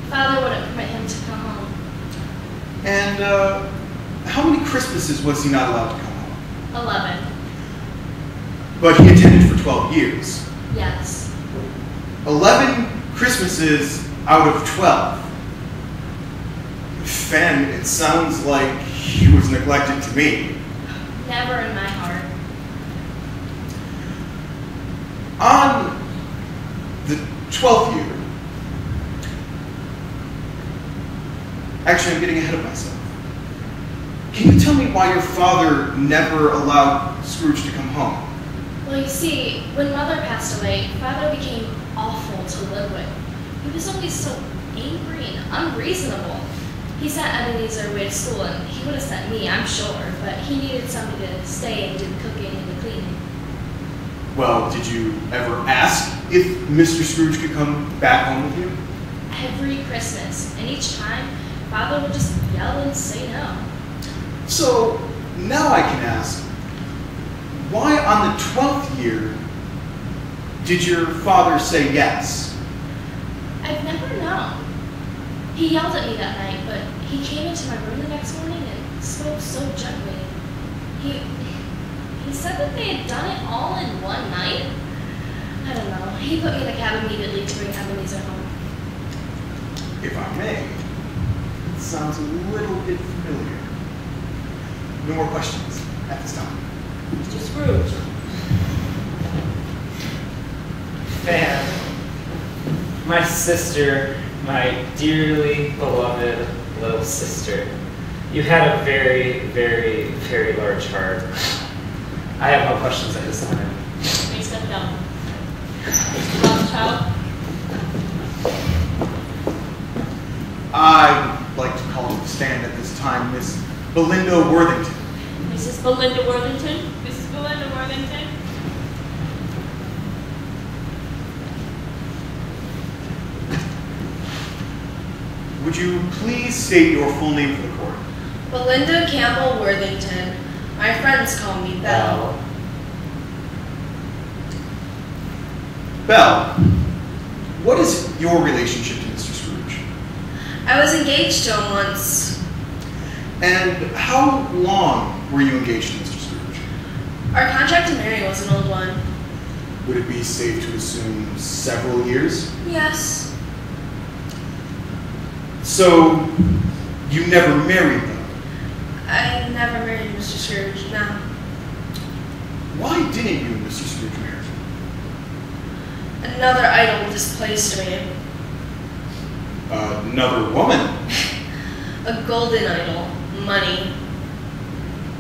Father wouldn't permit him to come home. And how many Christmases was he not allowed to come home? 11. But he attended for 12 years. Yes. 11 Christmases out of 12. Fan, it sounds like he was neglected to me. Never in my heart. On the 12th year, actually I'm getting ahead of myself. Can you tell me why your father never allowed Scrooge to come home? Well, you see, when Mother passed away, Father became awful to live with. He was always so angry and unreasonable. He sent Ebenezer away to school, and he would have sent me, I'm sure, but he needed somebody to stay and do the cooking and the cleaning. Well, did you ever ask if Mr. Scrooge could come back home with you? Every Christmas, and each time, Father would just yell and say no. So, now I can ask, why on the 12th year did your father say yes? I've never known. He yelled at me that night, but he came into my room the next morning and spoke so gently. He said that they had done it all in one night. I don't know. He put me in a cab immediately to bring Ebenezer home. If I may, it sounds a little bit familiar. No more questions at this time. Mr. Scrooge. Fan, my sister, my dearly beloved little sister, you had a very, very, very large heart. I have no questions at this time. Please step down. Mr. Bob Cratchit. I'd like to call to the stand at this time Miss Belinda Worthington. Mrs. Belinda Worthington. Mrs. Belinda Worthington. Would you please state your full name for the court? Belinda Campbell Worthington. My friends call me Belle. Belle, what is your relationship to Mr. Scrooge? I was engaged to him once. And how long were you engaged to Mr. Scrooge? Our contract to marry was an old one. Would it be safe to assume several years? Yes. So, you never married them? I never married Mr. Scrooge, no. Why didn't you and Mr. Scrooge marry? Another idol displaced me. Another woman? A golden idol. Money.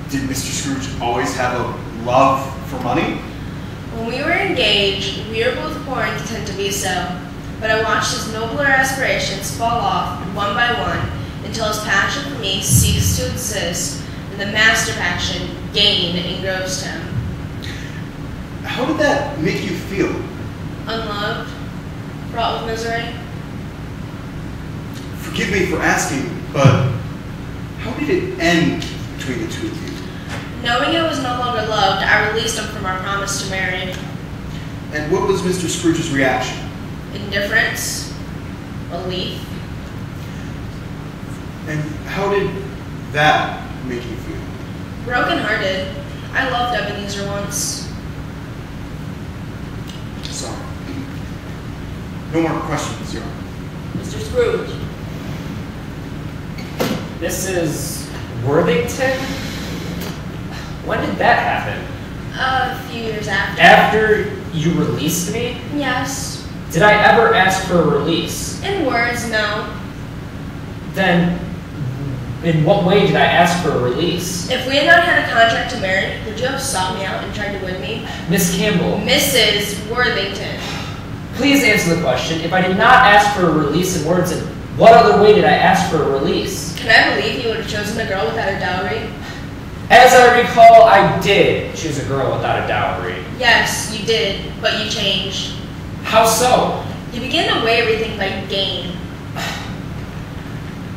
Did Mr. Scrooge always have a love for money? When we were engaged, we were both poor and content to be so. But I watched his nobler aspirations fall off one by one until his passion for me ceased to exist and the master passion gained and engrossed him. How did that make you feel? Unloved, fraught with misery. Forgive me for asking, but how did it end between the two of you? Knowing I was no longer loved, I released him from our promise to marry. And what was Mr. Scrooge's reaction? Indifference, relief. And how did that make you feel? Broken-hearted. I loved Ebenezer once. Sorry. No more questions, Your Honor. Mr. Scrooge. Mrs. Worthington? When did that happen? A few years after. After you released me? Yes. Did I ever ask for a release? In words, no. Then, in what way did I ask for a release? If we had not had a contract to marry, would you have sought me out and tried to win me? Miss Campbell. Mrs. Worthington. Please answer the question. If I did not ask for a release in words, in what other way did I ask for a release? Can I believe you would have chosen a girl without a dowry? As I recall, I did choose a girl without a dowry. Yes, you did, but you changed. How so? You began to weigh everything by gain.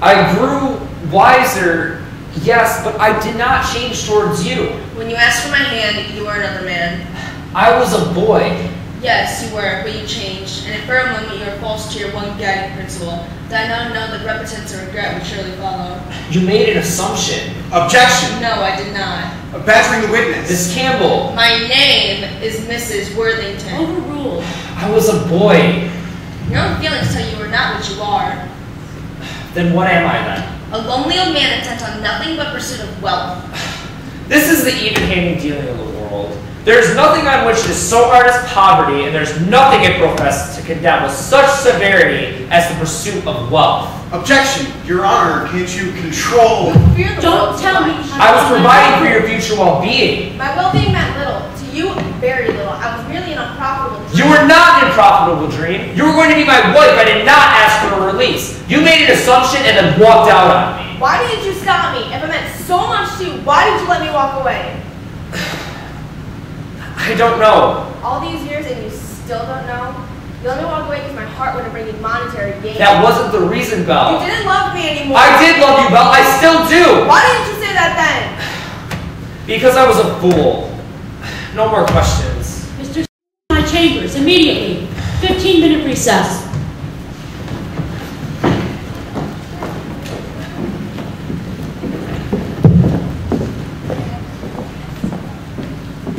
I grew wiser, yes, but I did not change towards you. When you asked for my hand, you were another man. I was a boy. Yes, you were, but you changed. And if for a moment you were false to your one guiding principle, then I now know that repentance or regret would surely follow. You made an assumption. Objection! No, I did not. Badgering the witness. Miss Campbell. My name is Mrs. Worthington. Overruled. I was a boy. Your own feelings tell you are not what you are. Then what am I then? A lonely old man intent on nothing but pursuit of wealth. This is the even-handed dealing of the world. There is nothing on which it is so hard as poverty, and there's nothing it professes to condemn with such severity as the pursuit of wealth. Objection! Your Honor, can't you control... Don't tell me. I was providing for your future well-being. My well-being meant little. To you, very little. I was merely an unprofitable dream. You were not an unprofitable dream. You were going to be my wife. I did not ask for a release. You made an assumption and then walked out on me. Why didn't you stop me? If it meant so much to you, why did you let me walk away? I don't know. All these years and you still don't know? You let me walk away because my heart wouldn't bring you monetary gain. That wasn't the reason, Belle. You didn't love me anymore. I did love you, Belle. I still do. Why didn't you say that then? Because I was a fool. No more questions. Mr. My chambers, immediately. 15-minute recess.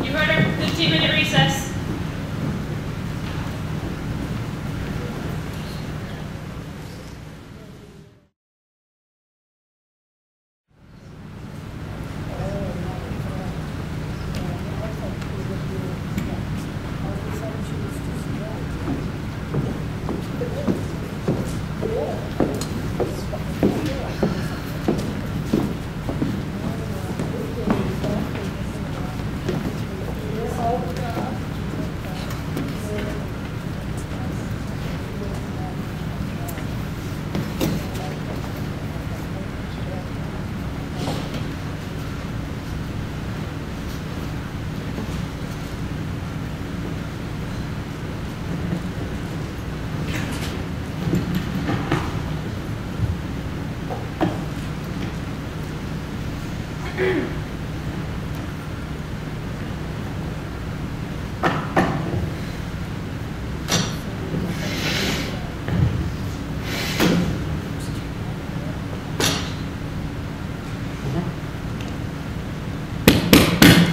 You heard her. 15-minute recess.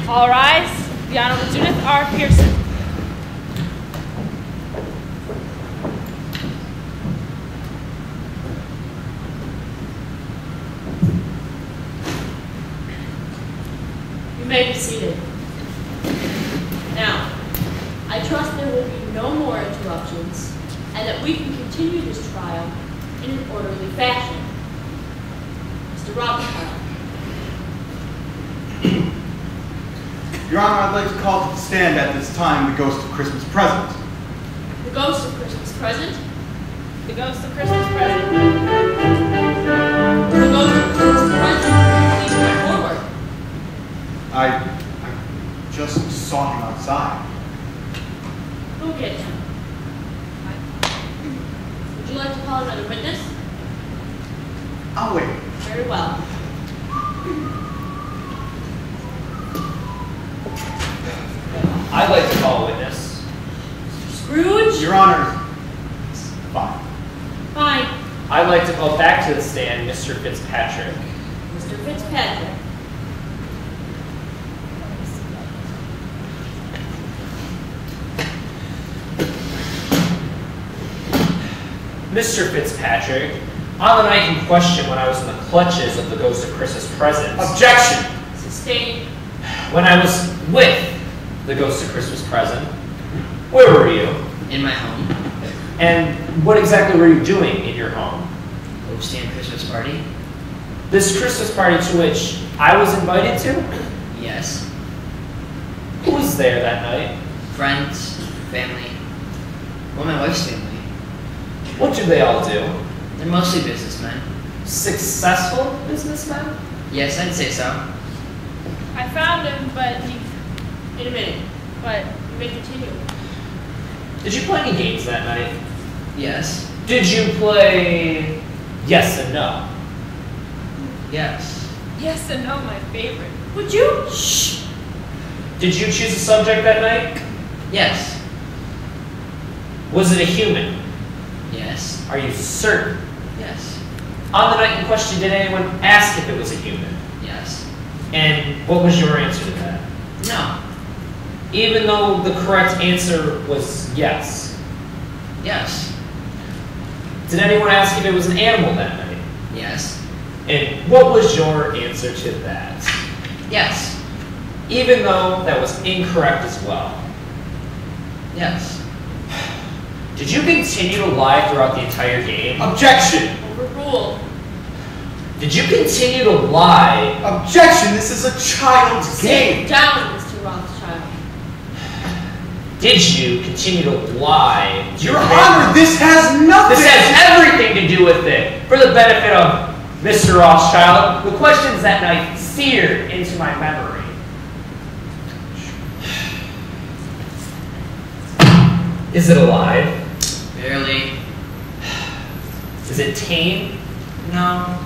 All rise. The Honorable Judith R. Pearson. You may be seated. Now, I trust there will be no more interruptions and that we can continue this trial in an orderly fashion. Mr. Roseville. Your Honor, I'd like to call to the stand at this time the ghost of Christmas present. The ghost of Christmas present. The ghost of Christmas present. The ghost of Christmas present. Please come forward. I just saw him outside. Go get him. Would you like to call another witness? I'll wait. Very well. I'd like to call a witness. Scrooge? Your Honor, fine. Fine. I'd like to call back to the stand Mr. Fitzpatrick. Mr. Mr. Fitzpatrick. Mr. Fitzpatrick, on the night in question when I was in the clutches of the ghost of Christmas presents. Objection! Sustained. When I was with the ghost of Christmas present, where were you? In my home. And what exactly were you doing in your home? Hosting a Christmas party? This Christmas party to which I was invited to? Yes. Who was there that night? Friends, family. Well, my wife's family. What do they all do? They're mostly businessmen. Successful businessmen? Yes, I'd say so. I found him, but he. In a minute. But You may continue. Did you play any games that night? Yes. Did you play yes and no? Yes. yes and no, my favorite. Would you? Shh. Did you choose a subject that night? Yes. Was it a human? Yes. Are you certain? Yes. On the night in question, did anyone ask if it was a human? Yes. And what was your answer to that? No. Even though the correct answer was yes. Yes. Did anyone ask if it was an animal that night? Yes. And what was your answer to that? Yes. Even though that was incorrect as well. Yes. Did you continue to lie throughout the entire game? Objection! Overruled. Did you continue to lie? Objection! This is a child's game! Sit down, Mr. Rothschild. Did you continue to lie? Your Honor, this has nothing! This has everything to do with it. For the benefit of Mr. Rothschild, the questions that night seared into my memory. Is it alive? Barely. Is it tame? No.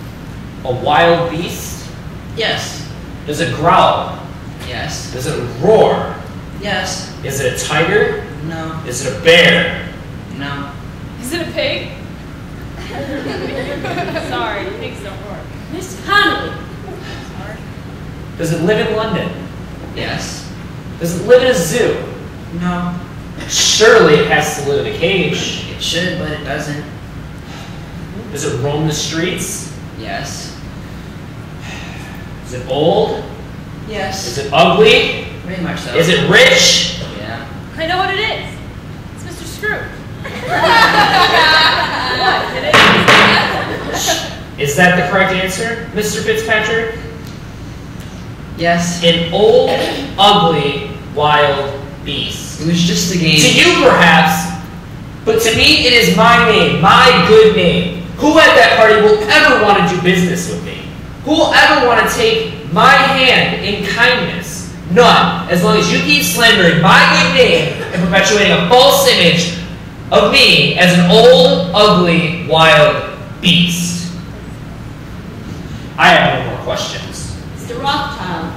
A wild beast? Yes. Does it growl? Yes. Does it roar? Yes. Is it a tiger? No. Is it a bear? No. Is it a pig? Sorry, pigs don't work. Miss Connolly. Sorry. Does it live in London? Yes. Does it live in a zoo? No. Surely it has to live in a cage. It should, but it doesn't. Does it roam the streets? Yes. Is it old? Yes. Is it ugly? Very much so. Is it rich? Yeah. I know what it is. It's Mr. Scrooge. What? It is. Is that the correct answer, Mr. Fitzpatrick? Yes. An old, ugly, wild beast. It was just a game. To you, perhaps, but to me, it is my name, my good name. Who at that party will ever want to do business with me? Who will ever want to take my hand in kindness? None, as long as you keep slandering my good name and perpetuating a false image of me as an old, ugly, wild beast. I have no more questions. Mr. Rothschild.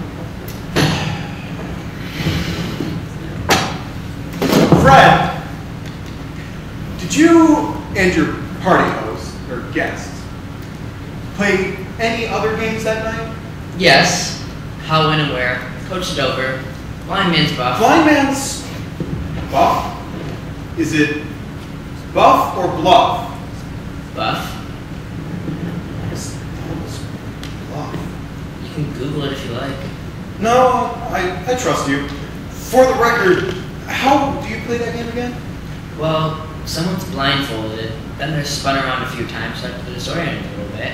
Fred, did you and your party host, or guests, play any other games that night? Yes. How, when, and where. Coach Dilbert. Blind man's buff. Blind man's buff? Is it buff or bluff? Buff. It's bluff. You can Google it if you like. No, I trust you. For the record, how do you play that game again? Well, someone's blindfolded, then they're spun around a few times so I have to disorient a little bit.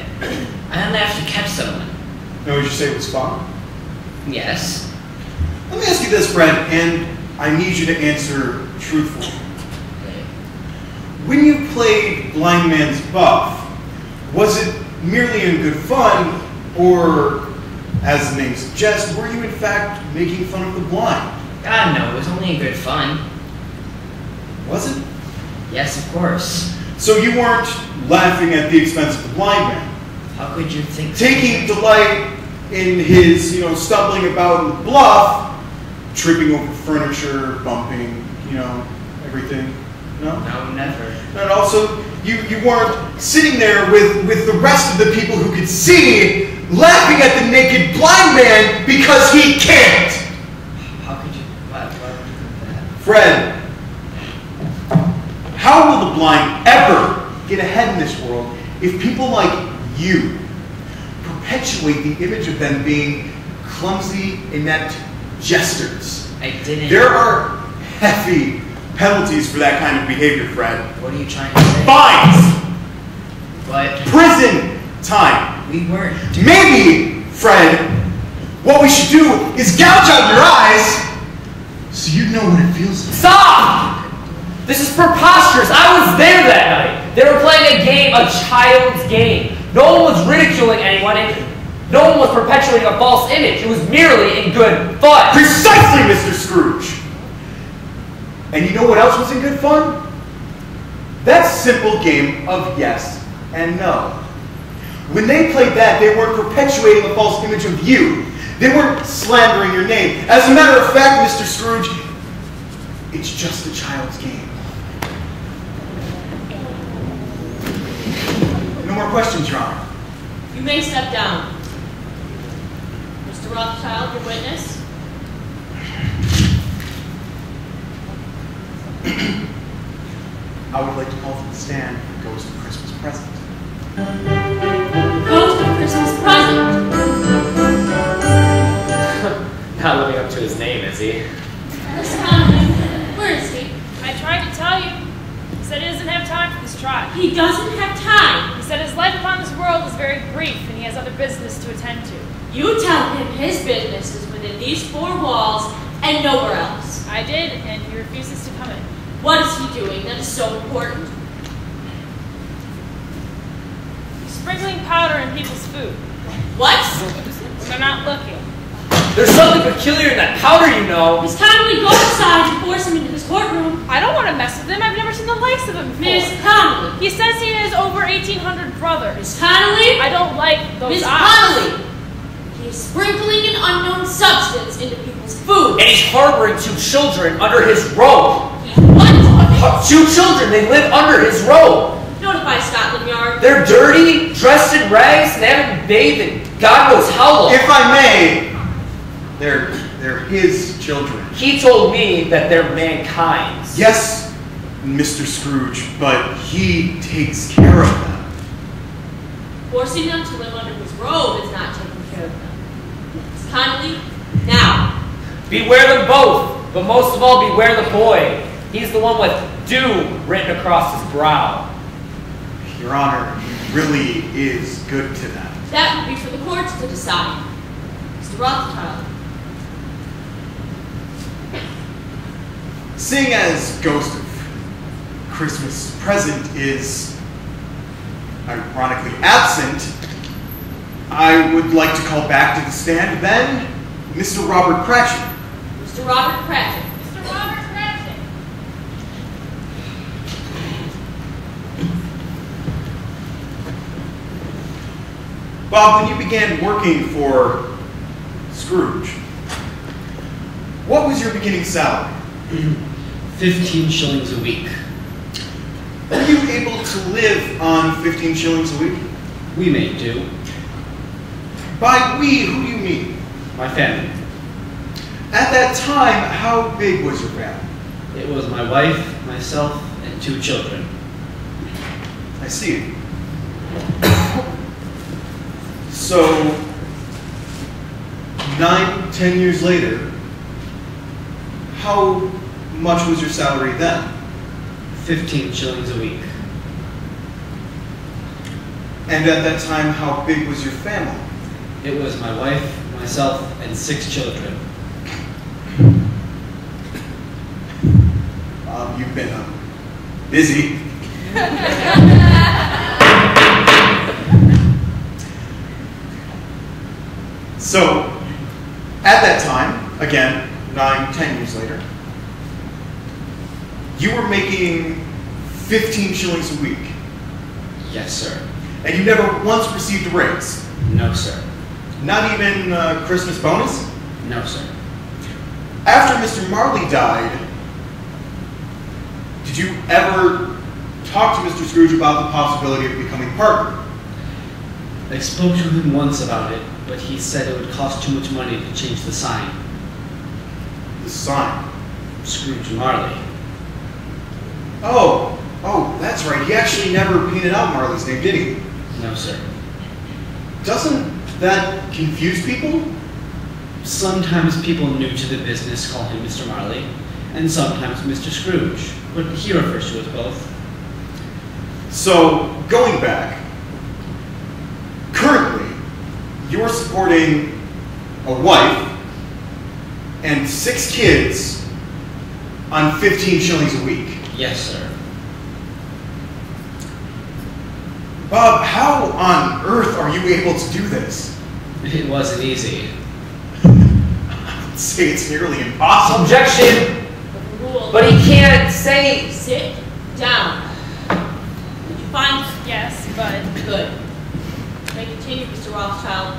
I only have to catch someone. No, would you say it was fun? Yes. Let me ask you this, Fred, and I need you to answer truthfully. Okay. When you played Blind Man's Buff, was it merely in good fun, or, as the name suggests, were you in fact making fun of the blind? God, no, it was only in good fun. Was it? Yes, of course. So you weren't laughing at the expense of the blind man? How could you think? Taking delight in his, stumbling about in the bluff, tripping over furniture, bumping, everything? No? No, never. And also, you weren't sitting there with the rest of the people who could see laughing at the naked blind man because he can't. How could you? Why would you think that? Fred, how will the blind ever get ahead in this world if people like you perpetuate the image of them being clumsy, inept jesters? I didn't. There are heavy penalties for that kind of behavior, Fred. What are you trying to say? Fines! But Prison time. we weren't. Maybe, Fred, what we should do is gouge out your eyes so you know what it feels like. Stop! This is preposterous. I was there that night. They were playing a game, a child's game. No one was ridiculing anyone, and no one was perpetuating a false image. It was merely in good fun. Precisely, Mr. Scrooge! And you know what else was in good fun? That simple game of yes and no. When they played that, they weren't perpetuating a false image of you. They weren't slandering your name. As a matter of fact, Mr. Scrooge, it's just a child's game. No more questions, Your Honor. You may step down. Mr. Rothschild, your witness. I would like to call for the stand Ghost of Christmas Present. Ghost of Christmas present. Not living up to his name, is he? Mr. Connolly, where is he? I tried to tell you. He said he doesn't have time for this trial. He doesn't have time. He said his life upon this world is very brief and he has other business to attend to. You tell him his business is within these four walls and nowhere else. I did, and he refuses to come in. What is he doing that is so important? He's sprinkling powder in people's food. What? When they're not looking. There's something peculiar in that powder, you know. Miss Connolly, go outside and force him into this courtroom. I don't want to mess with him. I've never seen the likes of him before. Miss Connolly. He says he has over 1,800 brothers. Miss Connolly. I don't like those Miss eyes. Connolly. He is sprinkling an unknown substance into people's food. And he's harboring 2 children under his robe. What? 2 children, they live under his robe. Notify Scotland Yard. They're dirty, dressed in rags, and they haven't bathed in God knows how long. If I may, they're his children. He told me that they're mankind's. Yes, Mr. Scrooge, but he takes care of them. Forcing them to live under his robe is not taking care of them. Miss Connolly, now. Beware them both, but most of all, beware the boy. He's the one with doom written across his brow. Your Honor, he really is good to them. That would be for the courts to decide. Mr. Rothschild. Seeing as Ghost of Christmas Present is ironically absent, I would like to call back to the stand then Mr. Robert Cratchit. Mr. Robert Cratchit. Mr. Robert Cratchit. Bob, when you began working for Scrooge, what was your beginning salary? 15 shillings a week. Were you able to live on 15 shillings a week? We may do. By we, who do you mean? My family. At that time, how big was your family? It was my wife, myself, and 2 children. I see. So, 9, 10 years later, how much was your salary then? 15 shillings a week. And at that time, how big was your family? It was my wife, myself, and 6 children. You've been busy. So, at that time, again, 9, 10 years later, you were making 15 shillings a week. Yes, sir. And you never once received a raise? No, sir. Not even a Christmas bonus? No, sir. After Mr. Marley died, did you ever talk to Mr. Scrooge about the possibility of becoming partner? I spoke to him once about it, but he said it would cost too much money to change the sign. The sign? Scrooge Marley. Oh, that's right. He actually never painted out Marley's name, did he? No, sir. Doesn't that confuse people? Sometimes people new to the business call him Mr. Marley, and sometimes Mr. Scrooge, but he refers to us both. So, going back, currently, you're supporting a wife and 6 kids on 15 shillings a week. Yes, sir. Bob, how on earth are you able to do this? It wasn't easy. I'd say it's nearly impossible. Objection! Rule. But he can't say. Sit down. Did you find? Yes, but Good. May continue, Mr. Rothschild.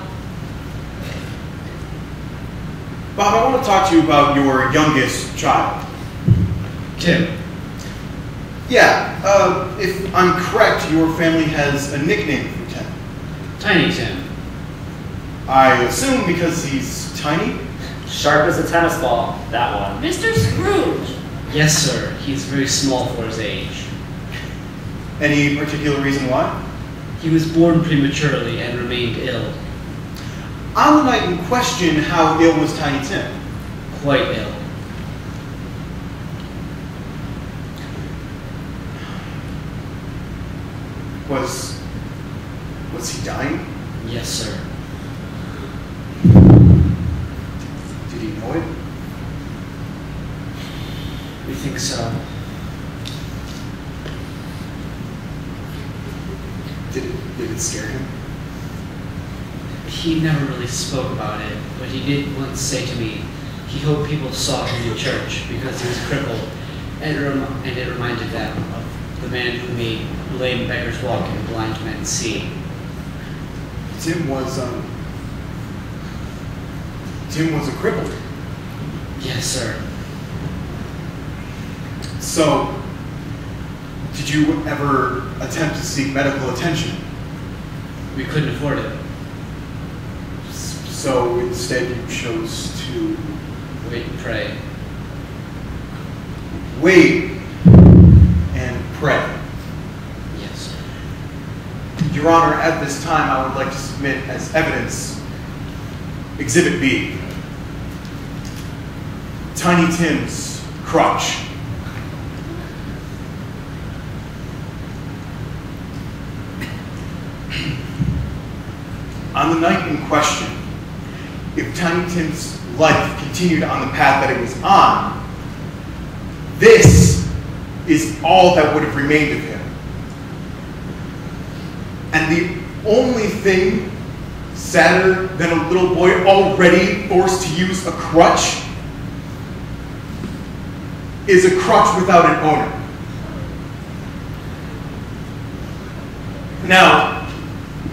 Bob, I want to talk to you about your youngest child. Tim. Yeah, if I'm correct, your family has a nickname for Tim. Tiny Tim. I assume because he's tiny? Sharp as a tennis ball, that one. Mr. Scrooge. Yes, sir. He's very small for his age. Any particular reason why? He was born prematurely and remained ill. On the night in question, how ill was Tiny Tim? Quite ill. Was he dying? Yes, sir. Did he know it? We think so. Did it scare him? He never really spoke about it, but he did once say to me he hoped people saw him in church because he was crippled, and it reminded them of the man who made lame beggars walk and blind men see. Tim was a cripple. Yes, sir. So, did you ever attempt to seek medical attention? We couldn't afford it. So instead you chose to Wait and pray. wait and pray. Yes, sir. Your Honor, at this time I would like to submit as evidence Exhibit B. Tiny Tim's crutch. On the night in question, if Tiny Tim's life continued on the path that it was on, this is all that would have remained of him. And the only thing sadder than a little boy already forced to use a crutch is a crutch without an owner. Now,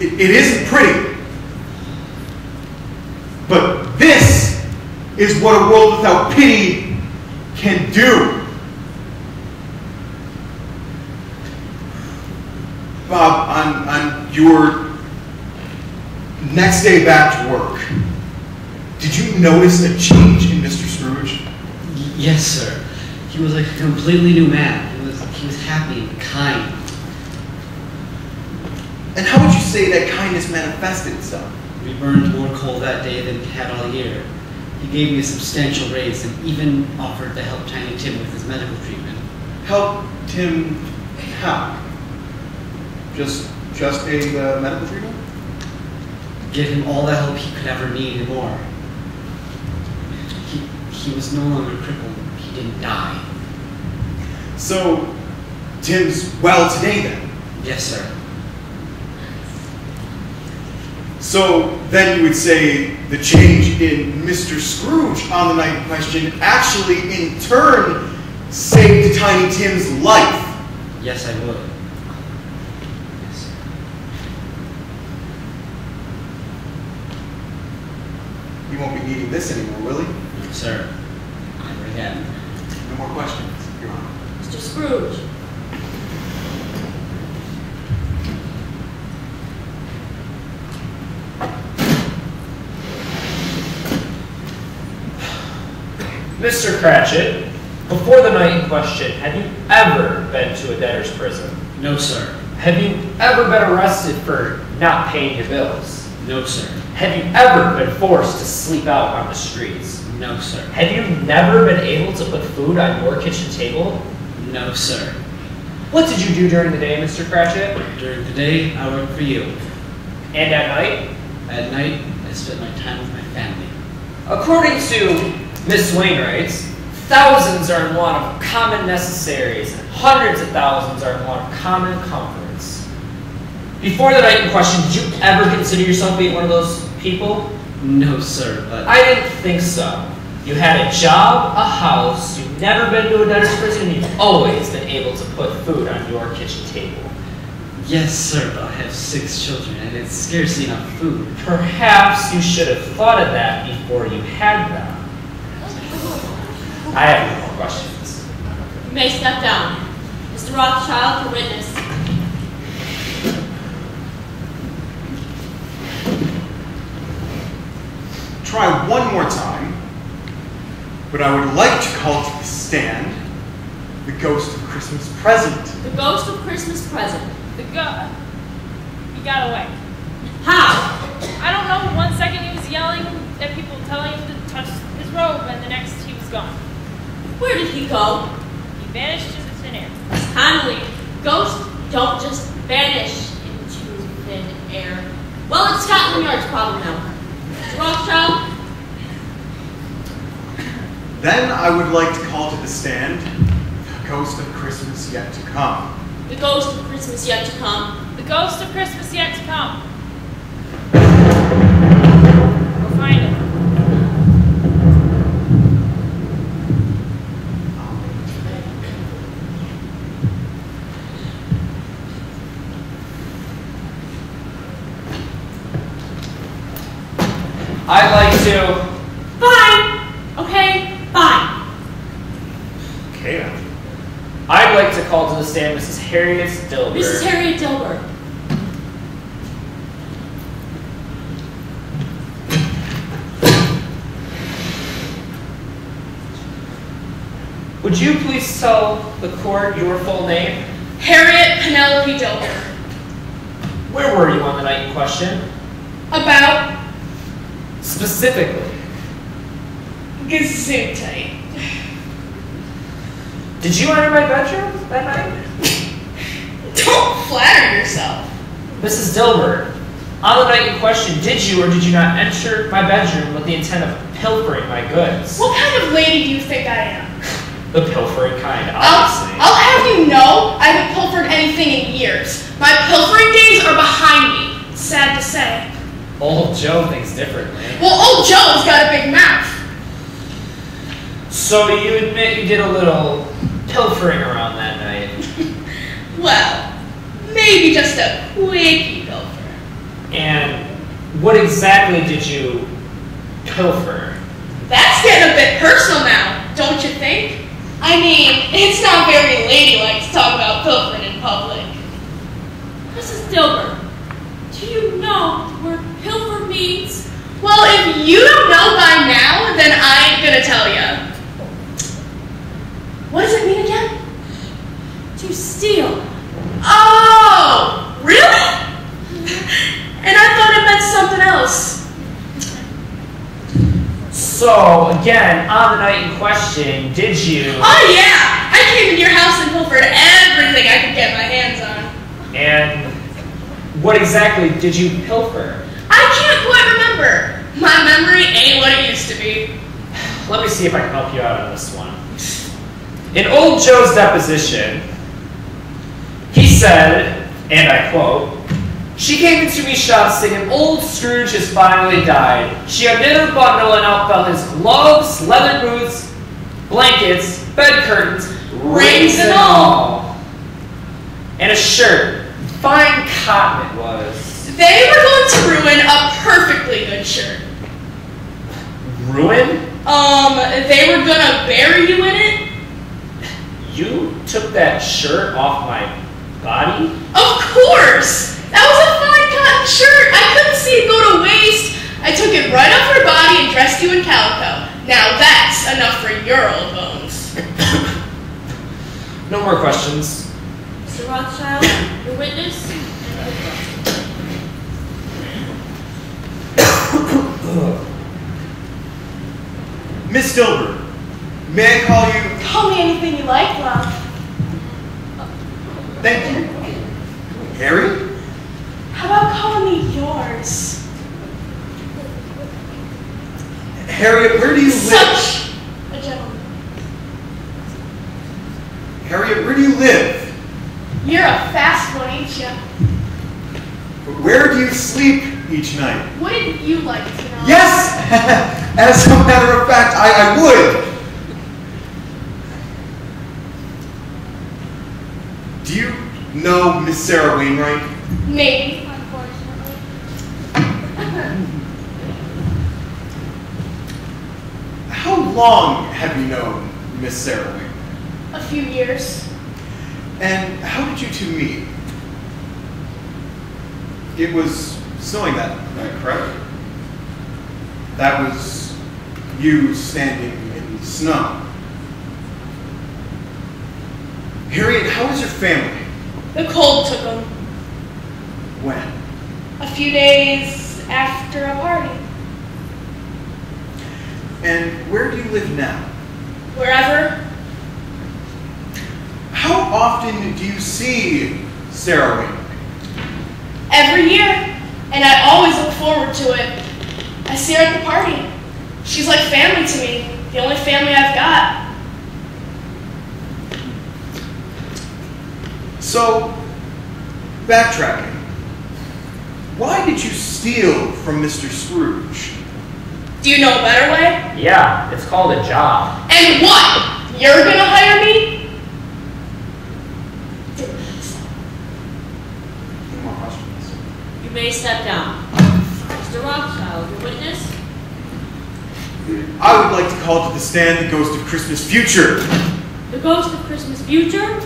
it isn't pretty, but this is what a world without pity can do. Bob, on your next day back to work, did you notice a change in Mr. Scrooge? Yes, sir. He was like a completely new man. He was happy and kind. And how would you say that kindness manifested itself? We burned more coal that day than we had all year. He gave me a substantial raise and even offered to help Tiny Tim with his medical treatment. Helped him how? Just a medical treatment? Give him all the help he could ever need and more. He was no longer crippled. He didn't die. So, Tim's well today then? Yes, sir. So then you would say the change in Mr. Scrooge on the night in question actually in turn saved Tiny Tim's life. Yes, I would. Yes. You won't be needing this anymore, will he? No, sir. Never again. No more questions, Your Honor. Mr. Scrooge. Mr. Cratchit, before the night in question, have you ever been to a debtor's prison? No, sir. Have you ever been arrested for not paying your bills? No, sir. Have you ever been forced to sleep out on the streets? No, sir. Have you never been able to put food on your kitchen table? No, sir. What did you do during the day, Mr. Cratchit? During the day, I work for you. And at night? At night, I spend my time with my family. According to Miss Wainwright's, thousands are in want of common necessaries, and hundreds of thousands are in want of common comforts. Before the night in question, did you ever consider yourself being one of those people? No, sir, but... I didn't think so. You had a job, a house, you've never been to a debtor's prison, and you've always been able to put food on your kitchen table. Yes, sir, but I have 6 children, and it's scarcely enough food. Perhaps you should have thought of that before you had them. I have no more questions. You may step down. Mr. Rothschild, your witness. Try one more time, but I would like to call to the stand the ghost of Christmas present. The ghost of Christmas present. He got away. How? I don't know. 1 second he was yelling at people, telling him to touch his robe, and the next he was gone. Where did he go? He vanished into thin air. Kindly, ghosts don't just vanish into thin air. Well, it's Scotland Yard's problem now. Mr. Rothschild? Then I would like to call to the stand the ghost of Christmas yet to come. The ghost of Christmas yet to come. The ghost of Christmas yet to come. Go find it. I'd like to... Fine. Okay, fine. Okay, then. I'd like to call to the stand Mrs. Harriet Dilbert. Mrs. Harriet Dilbert. Would you please tell the court your full name? Harriet Penelope Dilbert. Where were you on the night in question? About Specifically. Gesundheit. Did you enter my bedroom that night? Don't flatter yourself. Mrs. Dilbert, on the night in question, did you or did you not enter my bedroom with the intent of pilfering my goods? What kind of lady do you think I am? The pilfering kind, obviously. I'll have you know I haven't pilfered anything in years. My pilfering days are behind me. Sad to say. Old Joe thinks differently. Well, old Joe's got a big mouth. So you admit you did a little pilfering around that night? Well, maybe just a quickie pilfer. And what exactly did you pilfer? That's getting a bit personal now, don't you think? I mean, it's not very ladylike to talk about pilfering in public. Mrs. Dilbert, do you know where pilfer means? Well, if you don't know by now, then I ain't gonna tell you. What does it mean again? To steal. Oh, really? And I thought it meant something else. So, again, on the night in question, did you... Oh yeah! I came in your house and pilfered everything I could get my hands on. And what exactly did you pilfer? I can't quite remember. My memory ain't what it used to be. Let me see if I can help you out on this one. In old Joe's deposition, he said, and I quote, "She came into me shop singing, 'Old Scrooge has finally died.' She undid her bundle and out fell his gloves, leather boots, blankets, bed curtains, rings and all. And a shirt. Fine cotton it was." They were going to ruin a perfectly good shirt. Ruin? They were gonna bury you in it? You took that shirt off my body? Of course! That was a fine cotton shirt. I couldn't see it go to waste. I took it right off her body and dressed you in calico. Now that's enough for your old bones. No more questions. Mr. Rothschild, your witness, and Miss Dilbert, may I call you? Call me anything you like, love. Thank you. Harry? How about calling me yours? Harriet, where do you live? Such a gentleman. Harriet, where do you live? You're a fast one, ain't ya? Where do you sleep each night? Wouldn't you like to know? Yes! As a matter of fact, I would. Do you know Miss Sarah Wainwright? Maybe, unfortunately. How long have you known Miss Sarah Wainwright? A few years. And how did you two meet? It was snowing that night, correct? That was you standing in the snow. Harriet, how is your family? The cold took them. When? A few days after a party. And where do you live now? Wherever. How often do you see Sarah Wainwright? Every year. And I always look forward to it. I see her at the party. She's like family to me. The only family I've got. So, backtracking. Why did you steal from Mr. Scrooge? Do you know a better way? Yeah, it's called a job. And what? You're gonna hire me? Any more questions? you may step down. Mr. Rothschild, your witness. I would like to call to the stand the ghost of Christmas future. The ghost of Christmas future.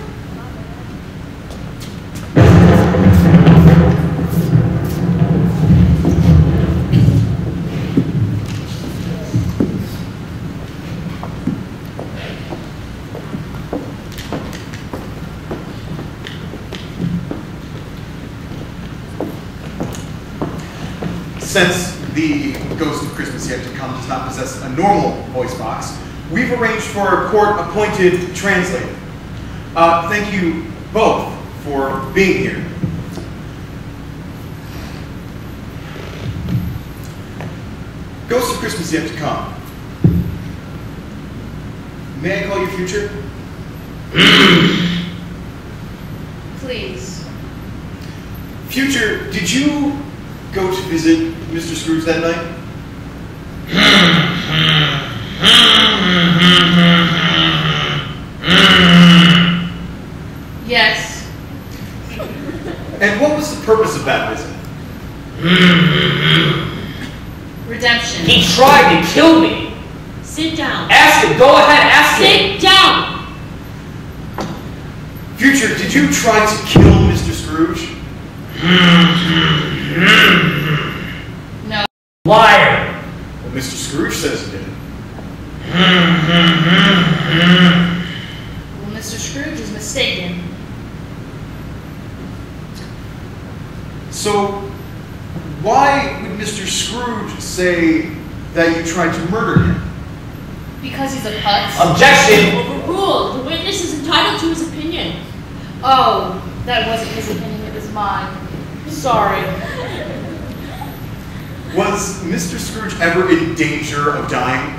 Since the ghost of Christmas yet to come does not possess a normal voice box, we've arranged for a court-appointed translator. Thank you both for being here. Ghost of Christmas yet to come. May I call you future? Please. Future, did you go to visit Mr. Scrooge that night? Yes. And what was the purpose of that visit? Redemption. He tried to kill me. Sit down. Ask him. Go ahead, ask him. Sit down. Future, did you try to kill Mr. Scrooge? No. Liar. Well, Mr. Scrooge says he did. Well, Mr. Scrooge is mistaken. So, why would Mr. Scrooge say that you tried to murder him? Because he's a putz. Objection. Overruled. The witness is entitled to his opinion. Oh, that wasn't his opinion, it was mine. Sorry. Was Mr. Scrooge ever in danger of dying?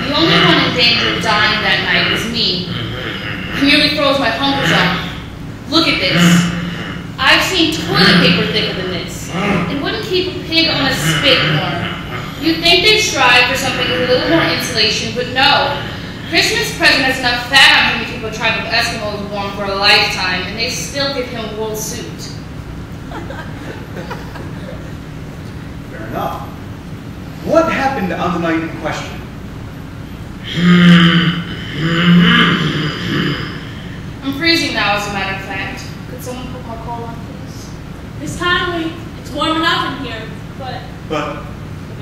The only one in danger of dying that night was me. He nearly froze my hunkers off. Look at this. I've seen toilet paper thicker than this. It wouldn't keep a pig on a spit warm. You'd think they'd strive for something with a little more insulation, but no. Christmas present has enough fat on him to keep a tribe of Eskimos warm for a lifetime, and they still give him a wool suit. Fair enough. What happened on the night in question? I'm freezing now, as a matter of fact. Could someone put more coal on, please? Miss Conley, it's warm enough in here, but But the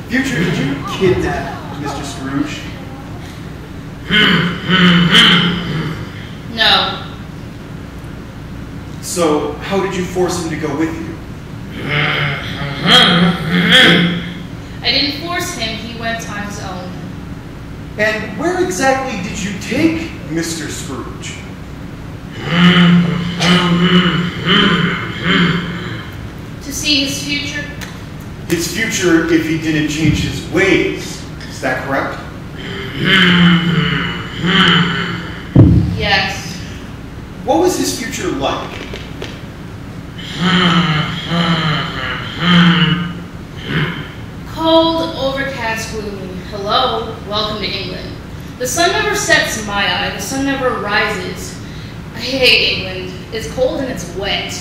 Future, did you kidnap Mr. Scrooge? No. So, how did you force him to go with you? I didn't force him, he went on his own. And where exactly did you take Mr. Scrooge? To see his future? His future if he didn't change his ways. Is that correct? Yes. What was his future like? Cold, overcast, gloomy. Hello, welcome to England. The sun never sets in my eye, the sun never rises. I hate England. It's cold and it's wet.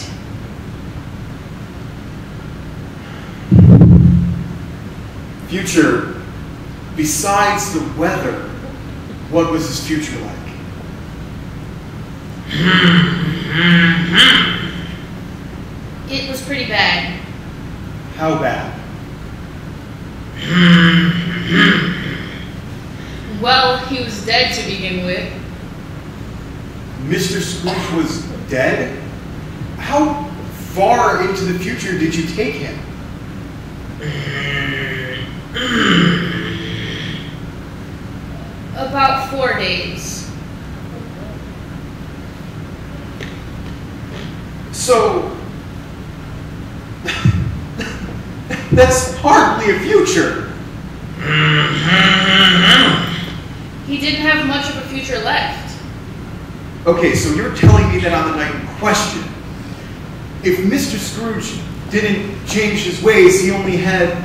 Future, besides the weather, what was his future like? It was pretty bad. How bad? Well, he was dead to begin with. Mr. Scrooge was dead? How far into the future did you take him? About 4 days. So, that's hardly a future. He didn't have much of a future left. Okay, so you're telling me that on the night in question, if Mr. Scrooge didn't change his ways, he only had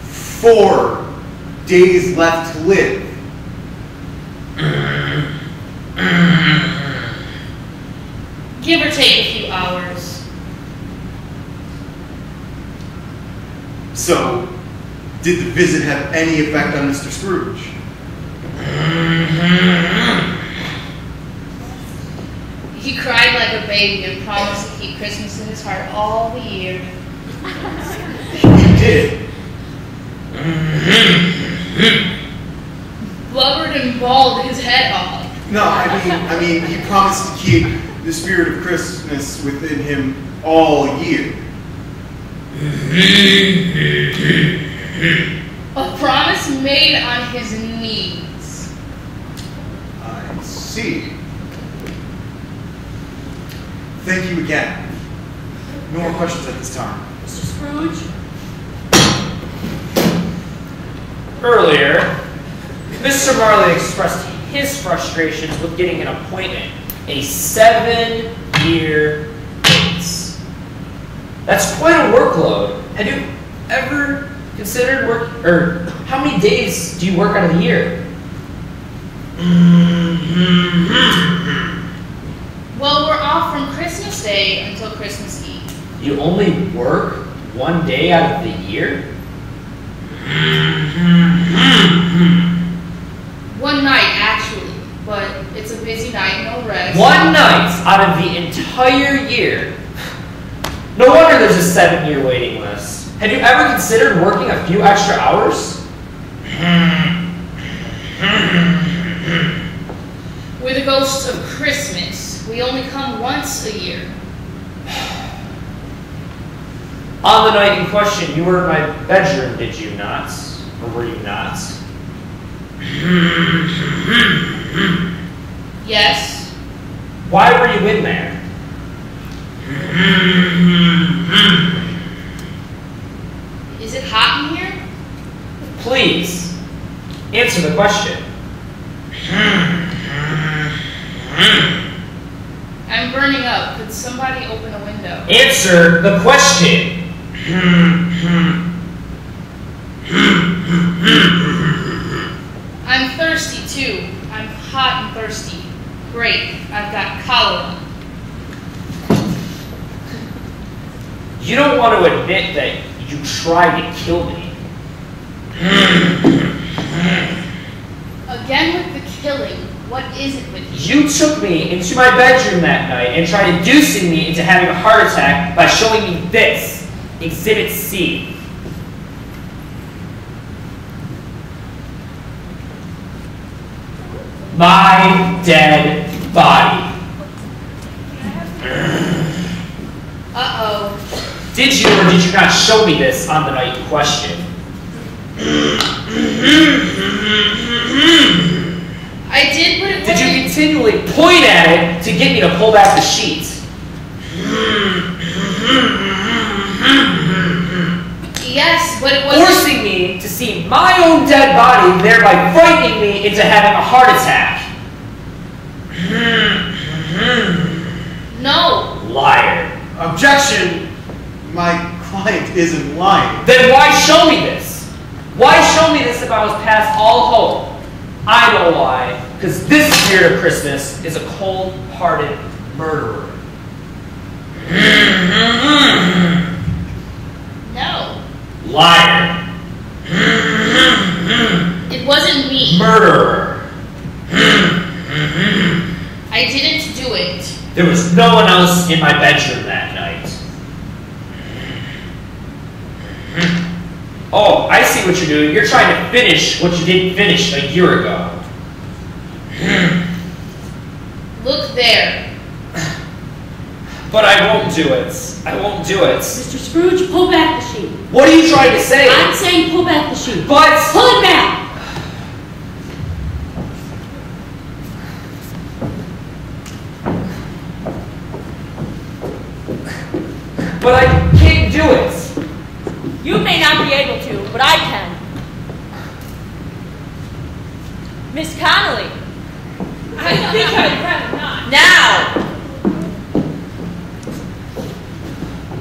4 days left to live. Give or take a few hours. So, did the visit have any effect on Mr. Scrooge? He cried like a baby and promised to keep Christmas in his heart all the year. He did. Blubbered and bawled his head off. No, I mean, he promised to keep the spirit of Christmas within him all year. A promise made on his knees. I see. Thank you again. No more questions at this time. Mr. Scrooge? Earlier, Mr. Marley expressed his frustrations with getting an appointment, a 7-year wait. That's quite a workload. Have you ever considered work, or how many days do you work out of the year? Well, we're off from Christmas Day until Christmas Eve. You only work 1 day out of the year? One night, actually, but it's a busy night, no rest. 1 night out of the entire year. No wonder there's a 7-year waiting list. Have you ever considered working a few extra hours? We're the ghosts of Christmas. We only come once a year. On the night in question, you were in my bedroom, did you not? Or were you not? Yes. Why were you in there? Is it hot in here? Please, answer the question. I'm burning up. Could somebody open a window? Answer the question. I'm thirsty too. I'm hot and thirsty. Great. I've got cholera. You don't want to admit that you tried to kill me. Again with the killing. What is it with you? You took me into my bedroom that night and tried inducing me into having a heart attack by showing me this, Exhibit C. my dead body. Uh-oh. Did you or did you not show me this on the night in question? I did, but it Did you wasn't... continually point at it to get me to pull back the sheets? Yes, but it wasn't... Forcing me to see my own dead body, thereby frightening me into having a heart attack. No. Liar. Objection! My client isn't lying. Then why show me this? Why show me this if I was past all hope? I know why. Because this spirit of Christmas is a cold-hearted murderer. No. Liar. It wasn't me. Murderer. I didn't do it. There was no one else in my bedroom that night. Oh, I see what you're doing. You're trying to finish what you didn't finish a year ago. Look there. But I won't do it. I won't do it. Mr. Scrooge, pull back the sheet. What are you trying to say? I'm saying pull back the sheet. But... Pull it back! But I can't do it. You may not be able to, but I can. Miss Connolly. I think I'd rather not. Now!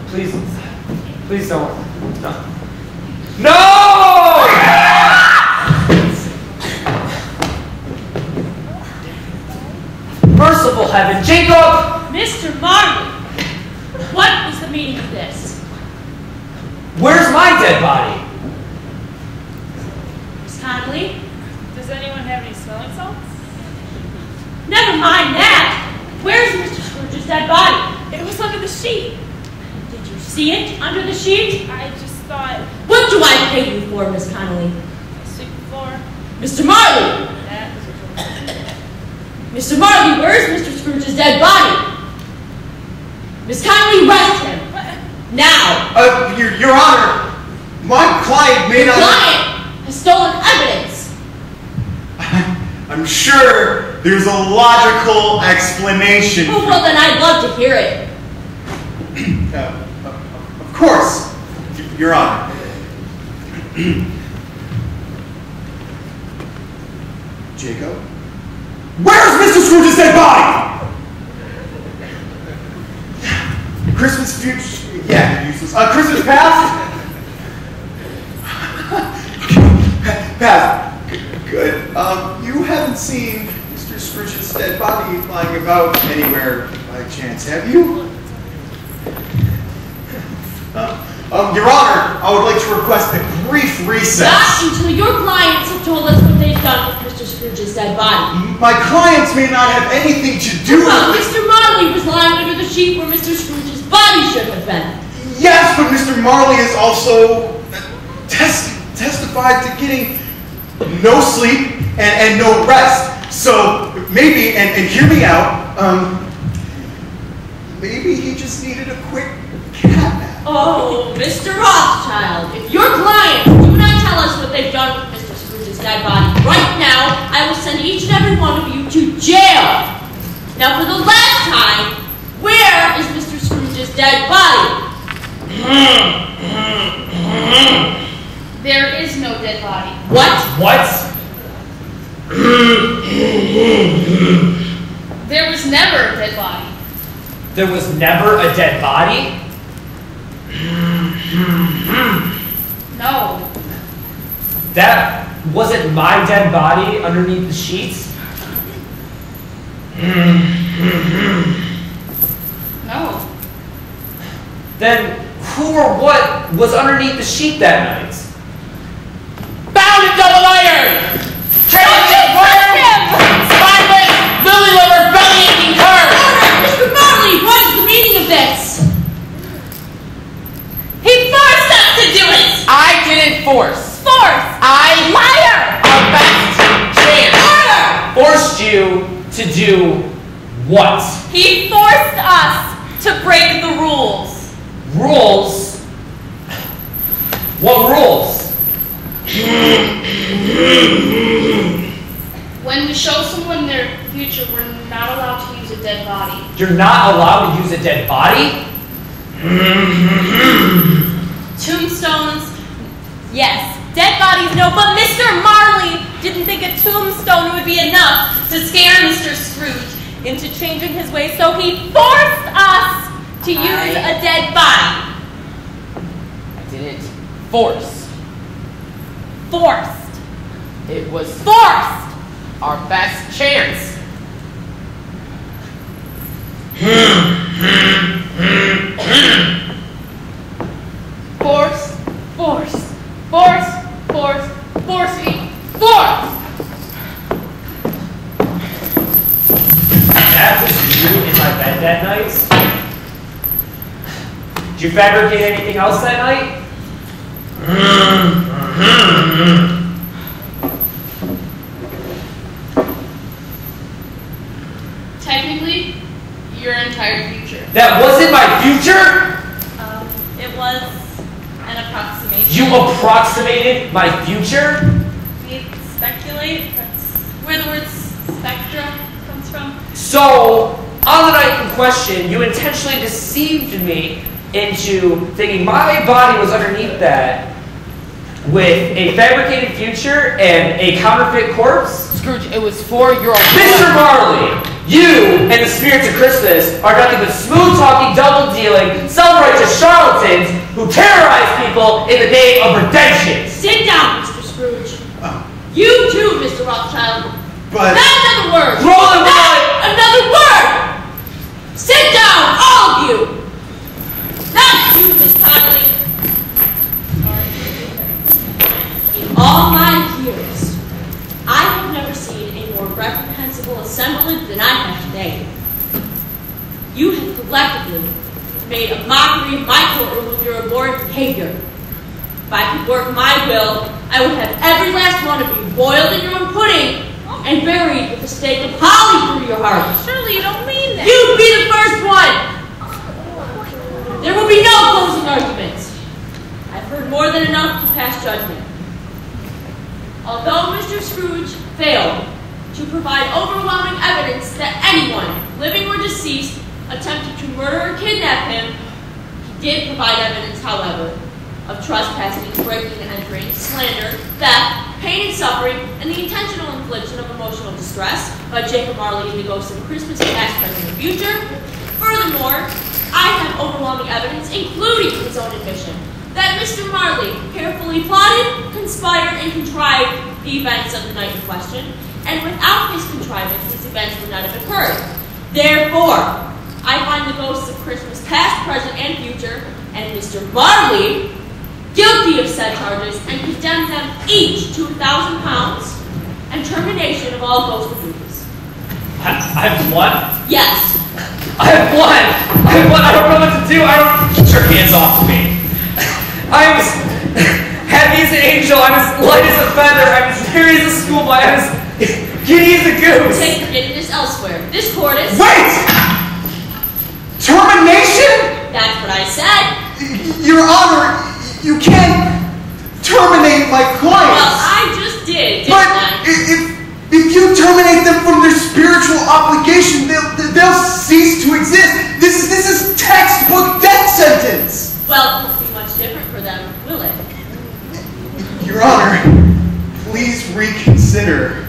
Please don't. No! No! Merciful heaven, Jacob! Mr. Marley, what is the meaning of this? Where's my dead body? Miss Connolly? Does anyone have any smelling salts? Never mind that! Where's Mr. Scrooge's dead body? It was under the sheet. Did you see it under the sheet? I just thought... What do I pay you for, Miss Connolly? Sweep the floor. Mr. Marley! That was what Mr. Marley, where's Mr. Scrooge's dead body? Miss Connolly, arrest him! Now! Your Honor, my client may The not... client has stolen evidence! I'm sure there's a logical explanation. Oh, well, then I'd love to hear it. Of course, Your Honor. Jacob? Where's Mr. Scrooge's dead body? Christmas future... Yeah, useless. Christmas past? Past. Good. You haven't seen Mr. Scrooge's dead body lying about anywhere by chance, have you? Your Honor, I would like to request a brief recess. Not until your clients have told us what they've done with Mr. Scrooge's dead body. My clients may not have anything to do Well, with it. Mr. Marley was lying under the sheet where Mr. Scrooge's body should have been. Yes, but Mr. Marley has also testified to getting no sleep and no rest. So maybe, and hear me out, maybe he just needed a quick cat nap. Oh, Mr. Rothschild, if your clients do not tell us what they've done with Mr. Scrooge's dead body right now, I will send each and every one of you to jail. Now, for the last time, where is Mr. Scrooge's dead body? There is no dead body. What? What? There was never a dead body. There was never a dead body? No. That wasn't my dead body underneath the sheets? No. Then who or what was underneath the sheet that night? Bound in double iron! Trailing worm! Spineless! Lily liver! Belly aching curve! Mr. Marley, what is the meaning of this? He forced us to do it! I didn't force. Force! I... Liar! Our best chance. Murder! Forced you to do what? He forced us to break the rules. Rules? What rules? When we show someone their future, we're not allowed to use a dead body. You're not allowed to use a dead body? Tombstones, yes. Dead bodies, no. But Mr. Marley didn't think a tombstone would be enough to scare Mr. Scrooge into changing his ways, so he forced us to use a dead body. I didn't force. Forced. It was Forced. our best chance. Force, force, force, force, force me, force! That was you in my bed that night? Did you fabricate anything else that night? Technically, your entire future. That wasn't my future? It was an approximation. You approximated my future? We speculate. That's where the word spectra comes from. So, on the night in question, you intentionally deceived me into thinking my body was underneath that with a fabricated future and a counterfeit corpse? Scrooge, it was for your Mr. Marley, you and the spirits of Christmas are nothing but smooth-talking, double-dealing, self-righteous charlatans who terrorize people in the name of redemption. Sit down, Mr. Scrooge. You too, Mr. Rothschild. But... Not another word. Roll it, Not another word. Sit down, all of you. Not you, Miss Connolly. In all my years, I have never seen a more reprehensible assemblage than I have today. You have collectively made a mockery of my courtroom with your abhorrent behavior. If I could work my will, I would have every last one of you boiled in your own pudding and buried with a stake of holly through your heart. Surely you don't mean that. You'd be the first one. There will be no closing arguments. I've heard more than enough to pass judgment. Although Mr. Scrooge failed to provide overwhelming evidence that anyone, living or deceased, attempted to murder or kidnap him, he did provide evidence, however, of trespassing, breaking and entering, slander, theft, pain and suffering, and the intentional infliction of emotional distress by Jacob Marley in the ghosts of Christmas past, present, and future. Furthermore, I have overwhelming evidence, including his own admission, that Mr. Marley carefully plotted, conspired, and contrived the events of the night in question, and without his contrivance, these events would not have occurred. Therefore, I find the ghosts of Christmas past, present, and future, and Mr. Marley guilty of said charges, and condemn them each to £1,000 and termination of all ghost duties. I've won? Yes. I've won! I've won! I don't know what to do! Get your hands off of me! I was happy as an angel, I was light as a feather, I was merry as a schoolboy, I was giddy as a goose! Take your giddiness elsewhere. This court is... Wait! Termination? That's what I said. Your Honor, you can't terminate my clients. Well, I just did, didn't But I? if you terminate them from their spiritual obligation, they'll cease to exist. This is textbook death sentence. Well, it won't be much different for them, will it? Your Honor, please reconsider.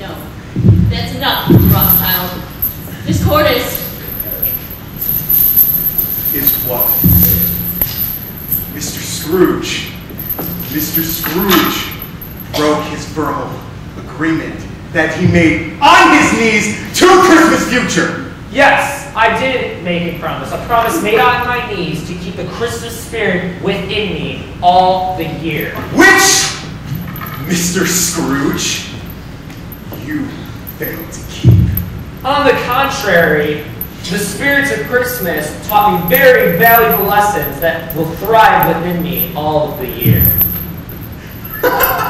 No. That's enough, Mr. Rothschild. This court is what? Mr. Scrooge broke his verbal agreement that he made on his knees to Christmas future. Yes, I did make a promise made on my knees to keep the Christmas spirit within me all the year. Which, Mr. Scrooge, you failed to keep. On the contrary, the spirits of Christmas taught me very valuable lessons that will thrive within me all of the year.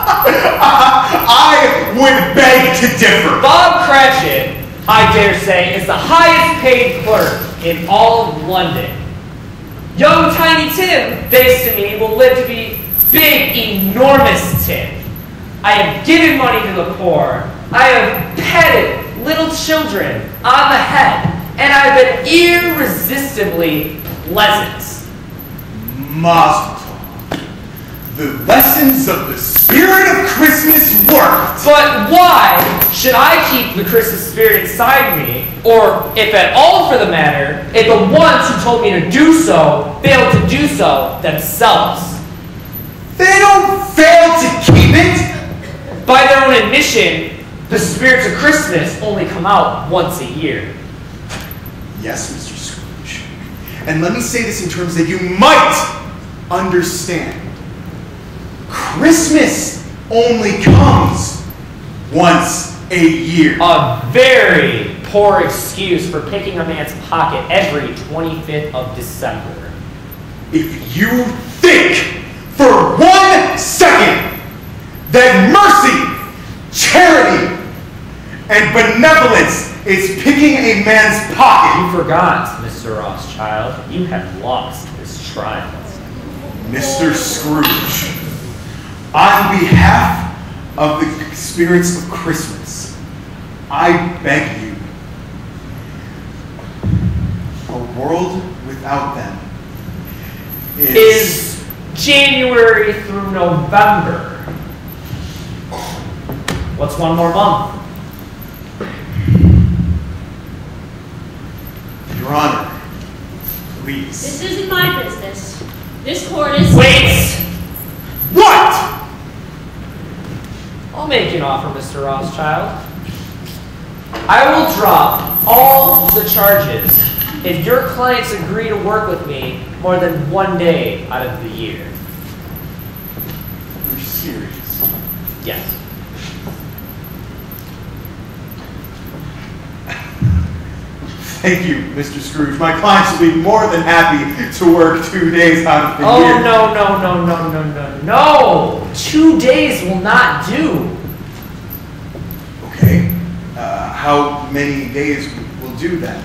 I would beg to differ. Bob Cratchit, I dare say, is the highest paid clerk in all of London. Young Tiny Tim, thanks to me, will live to be big, enormous Tim. I have given money to the poor. I have petted little children on the head, and I have been irresistibly pleasant. Mazel tov. The lessons of the spirit of Christmas worked. But why should I keep the Christmas spirit inside me, or, if at all for the matter, if the ones who told me to do so failed to do so themselves? They don't fail to keep it. By their own admission, the spirits of Christmas only come out once a year. Yes, Mr. Scrooge. And let me say this in terms that you might understand. Christmas only comes once a year. A very poor excuse for picking a man's pocket every 25th of December. If you think for 1 second that mercy, charity, and benevolence is picking a man's pocket. You forgot, Mr. Rothschild. You have lost this trial. Mr. Scrooge, on behalf of the spirits of Christmas, I beg you, a world without them is January through November. What's one more month? Your Honor, please. This isn't my business. This court is... Wait! What? I'll make you an offer, Mr. Rothschild. I will drop all the charges if your clients agree to work with me more than 1 day out of the year. You're serious? Yes. Thank you, Mr. Scrooge. My clients will be more than happy to work 2 days out of the year. Oh, no. 2 days will not do. Okay. How many days will do that?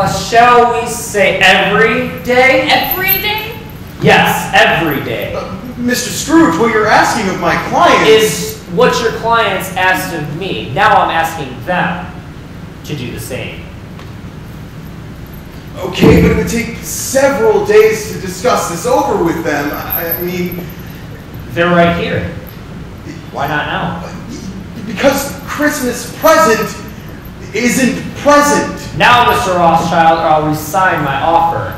Shall we say every day? Every day? Yes, every day. Mr. Scrooge, what you're asking of my clients is what your clients asked of me. Now I'm asking them to do the same. Okay, but it would take several days to discuss this over with them. I mean... They're right here. Why not now? Because Christmas present isn't present. Now, Mr. Rothschild, or I'll resign my offer.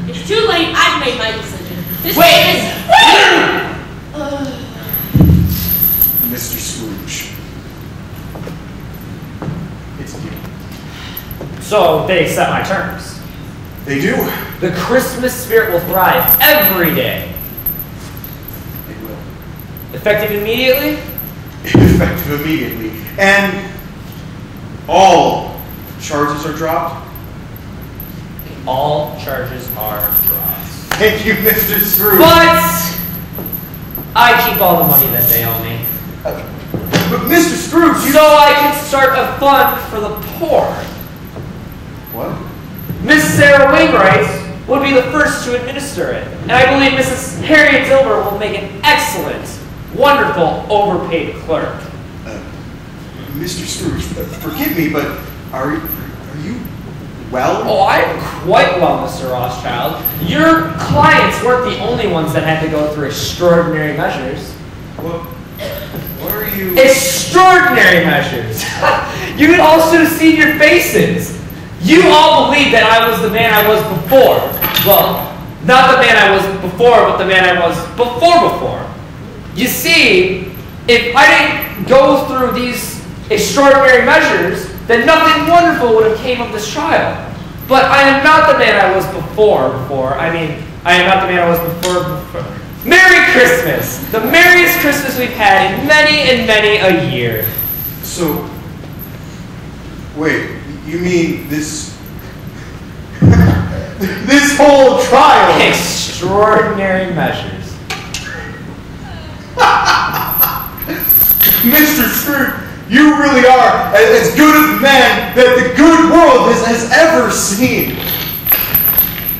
It's too late. I've made my decision. This Wait! is... Mr. Scrooge. It's you. So they accept my terms. They do. The Christmas spirit will thrive every day. It will. Effective immediately? Effective immediately. And all charges are dropped? All charges are dropped. Thank you, Mr. Scrooge. But I keep all the money that they owe me. But Mr. Scrooge, you... So I can start a fund for the poor. What? Miss Sarah Wainwright would be the first to administer it. And I believe Mrs. Harriet Dilbert will make an excellent, wonderful, overpaid clerk. Mr. Scrooge, forgive me, but are you well? Oh, I'm quite well, Mr. Rothschild. Your clients weren't the only ones that had to go through extraordinary measures. What are you... Extraordinary measures! You could also have seen your faces. You all believed that I was the man I was before. Well, not the man I was before, but the man I was before. You see, if I didn't go through these extraordinary measures, then nothing wonderful would have came of this trial. But I am not the man I was before. I am not the man I was before. Merry Christmas! The merriest Christmas we've had in many and many a year. So, wait, you mean this this whole trial. Extraordinary measures. Mr. Scrooge, you really are as good a man that the good world has ever seen.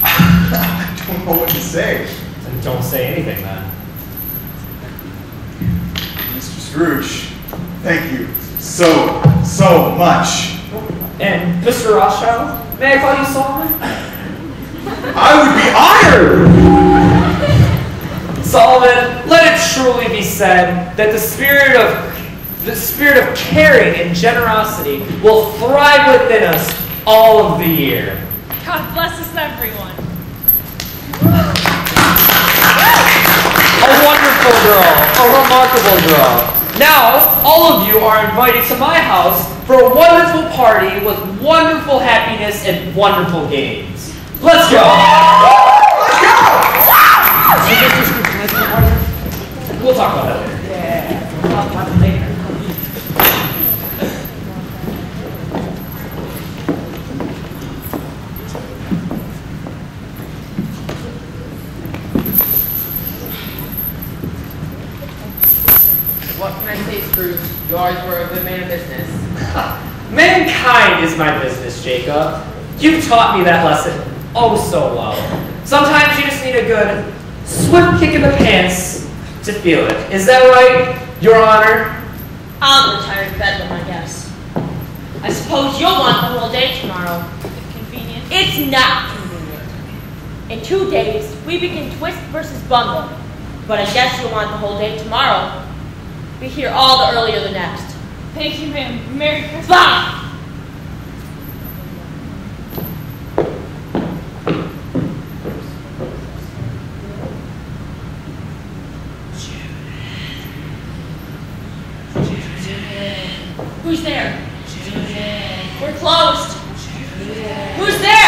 I don't know what to say. And don't say anything then. Mr. Scrooge, thank you so much. And Mr. Rothschild, may I call you Solomon? I would be honored. Solomon, let it truly be said that the spirit of caring and generosity will thrive within us all of the year. God bless us, everyone. A wonderful girl, a remarkable girl. Now, all of you are invited to my house for a wonderful party with wonderful happiness and wonderful games. Let's go! We'll talk about that later. We'll talk about it later. What can I say, Scrooge? You always were a good man of business. Mankind is my business, Jacob. You taught me that lesson oh so well. Sometimes you just need a good, swift kick in the pants to feel it. Is that right, Your Honor? I'll retire to Bedlam, I guess. I suppose you'll want the whole day tomorrow. Convenient? It's not convenient. In 2 days, we begin Twist versus Bungle. But I guess you'll want the whole day tomorrow. Be here all the earlier the next. Thank you, ma'am. Merry Christmas. Bye! Who's there? We're closed. Who's there?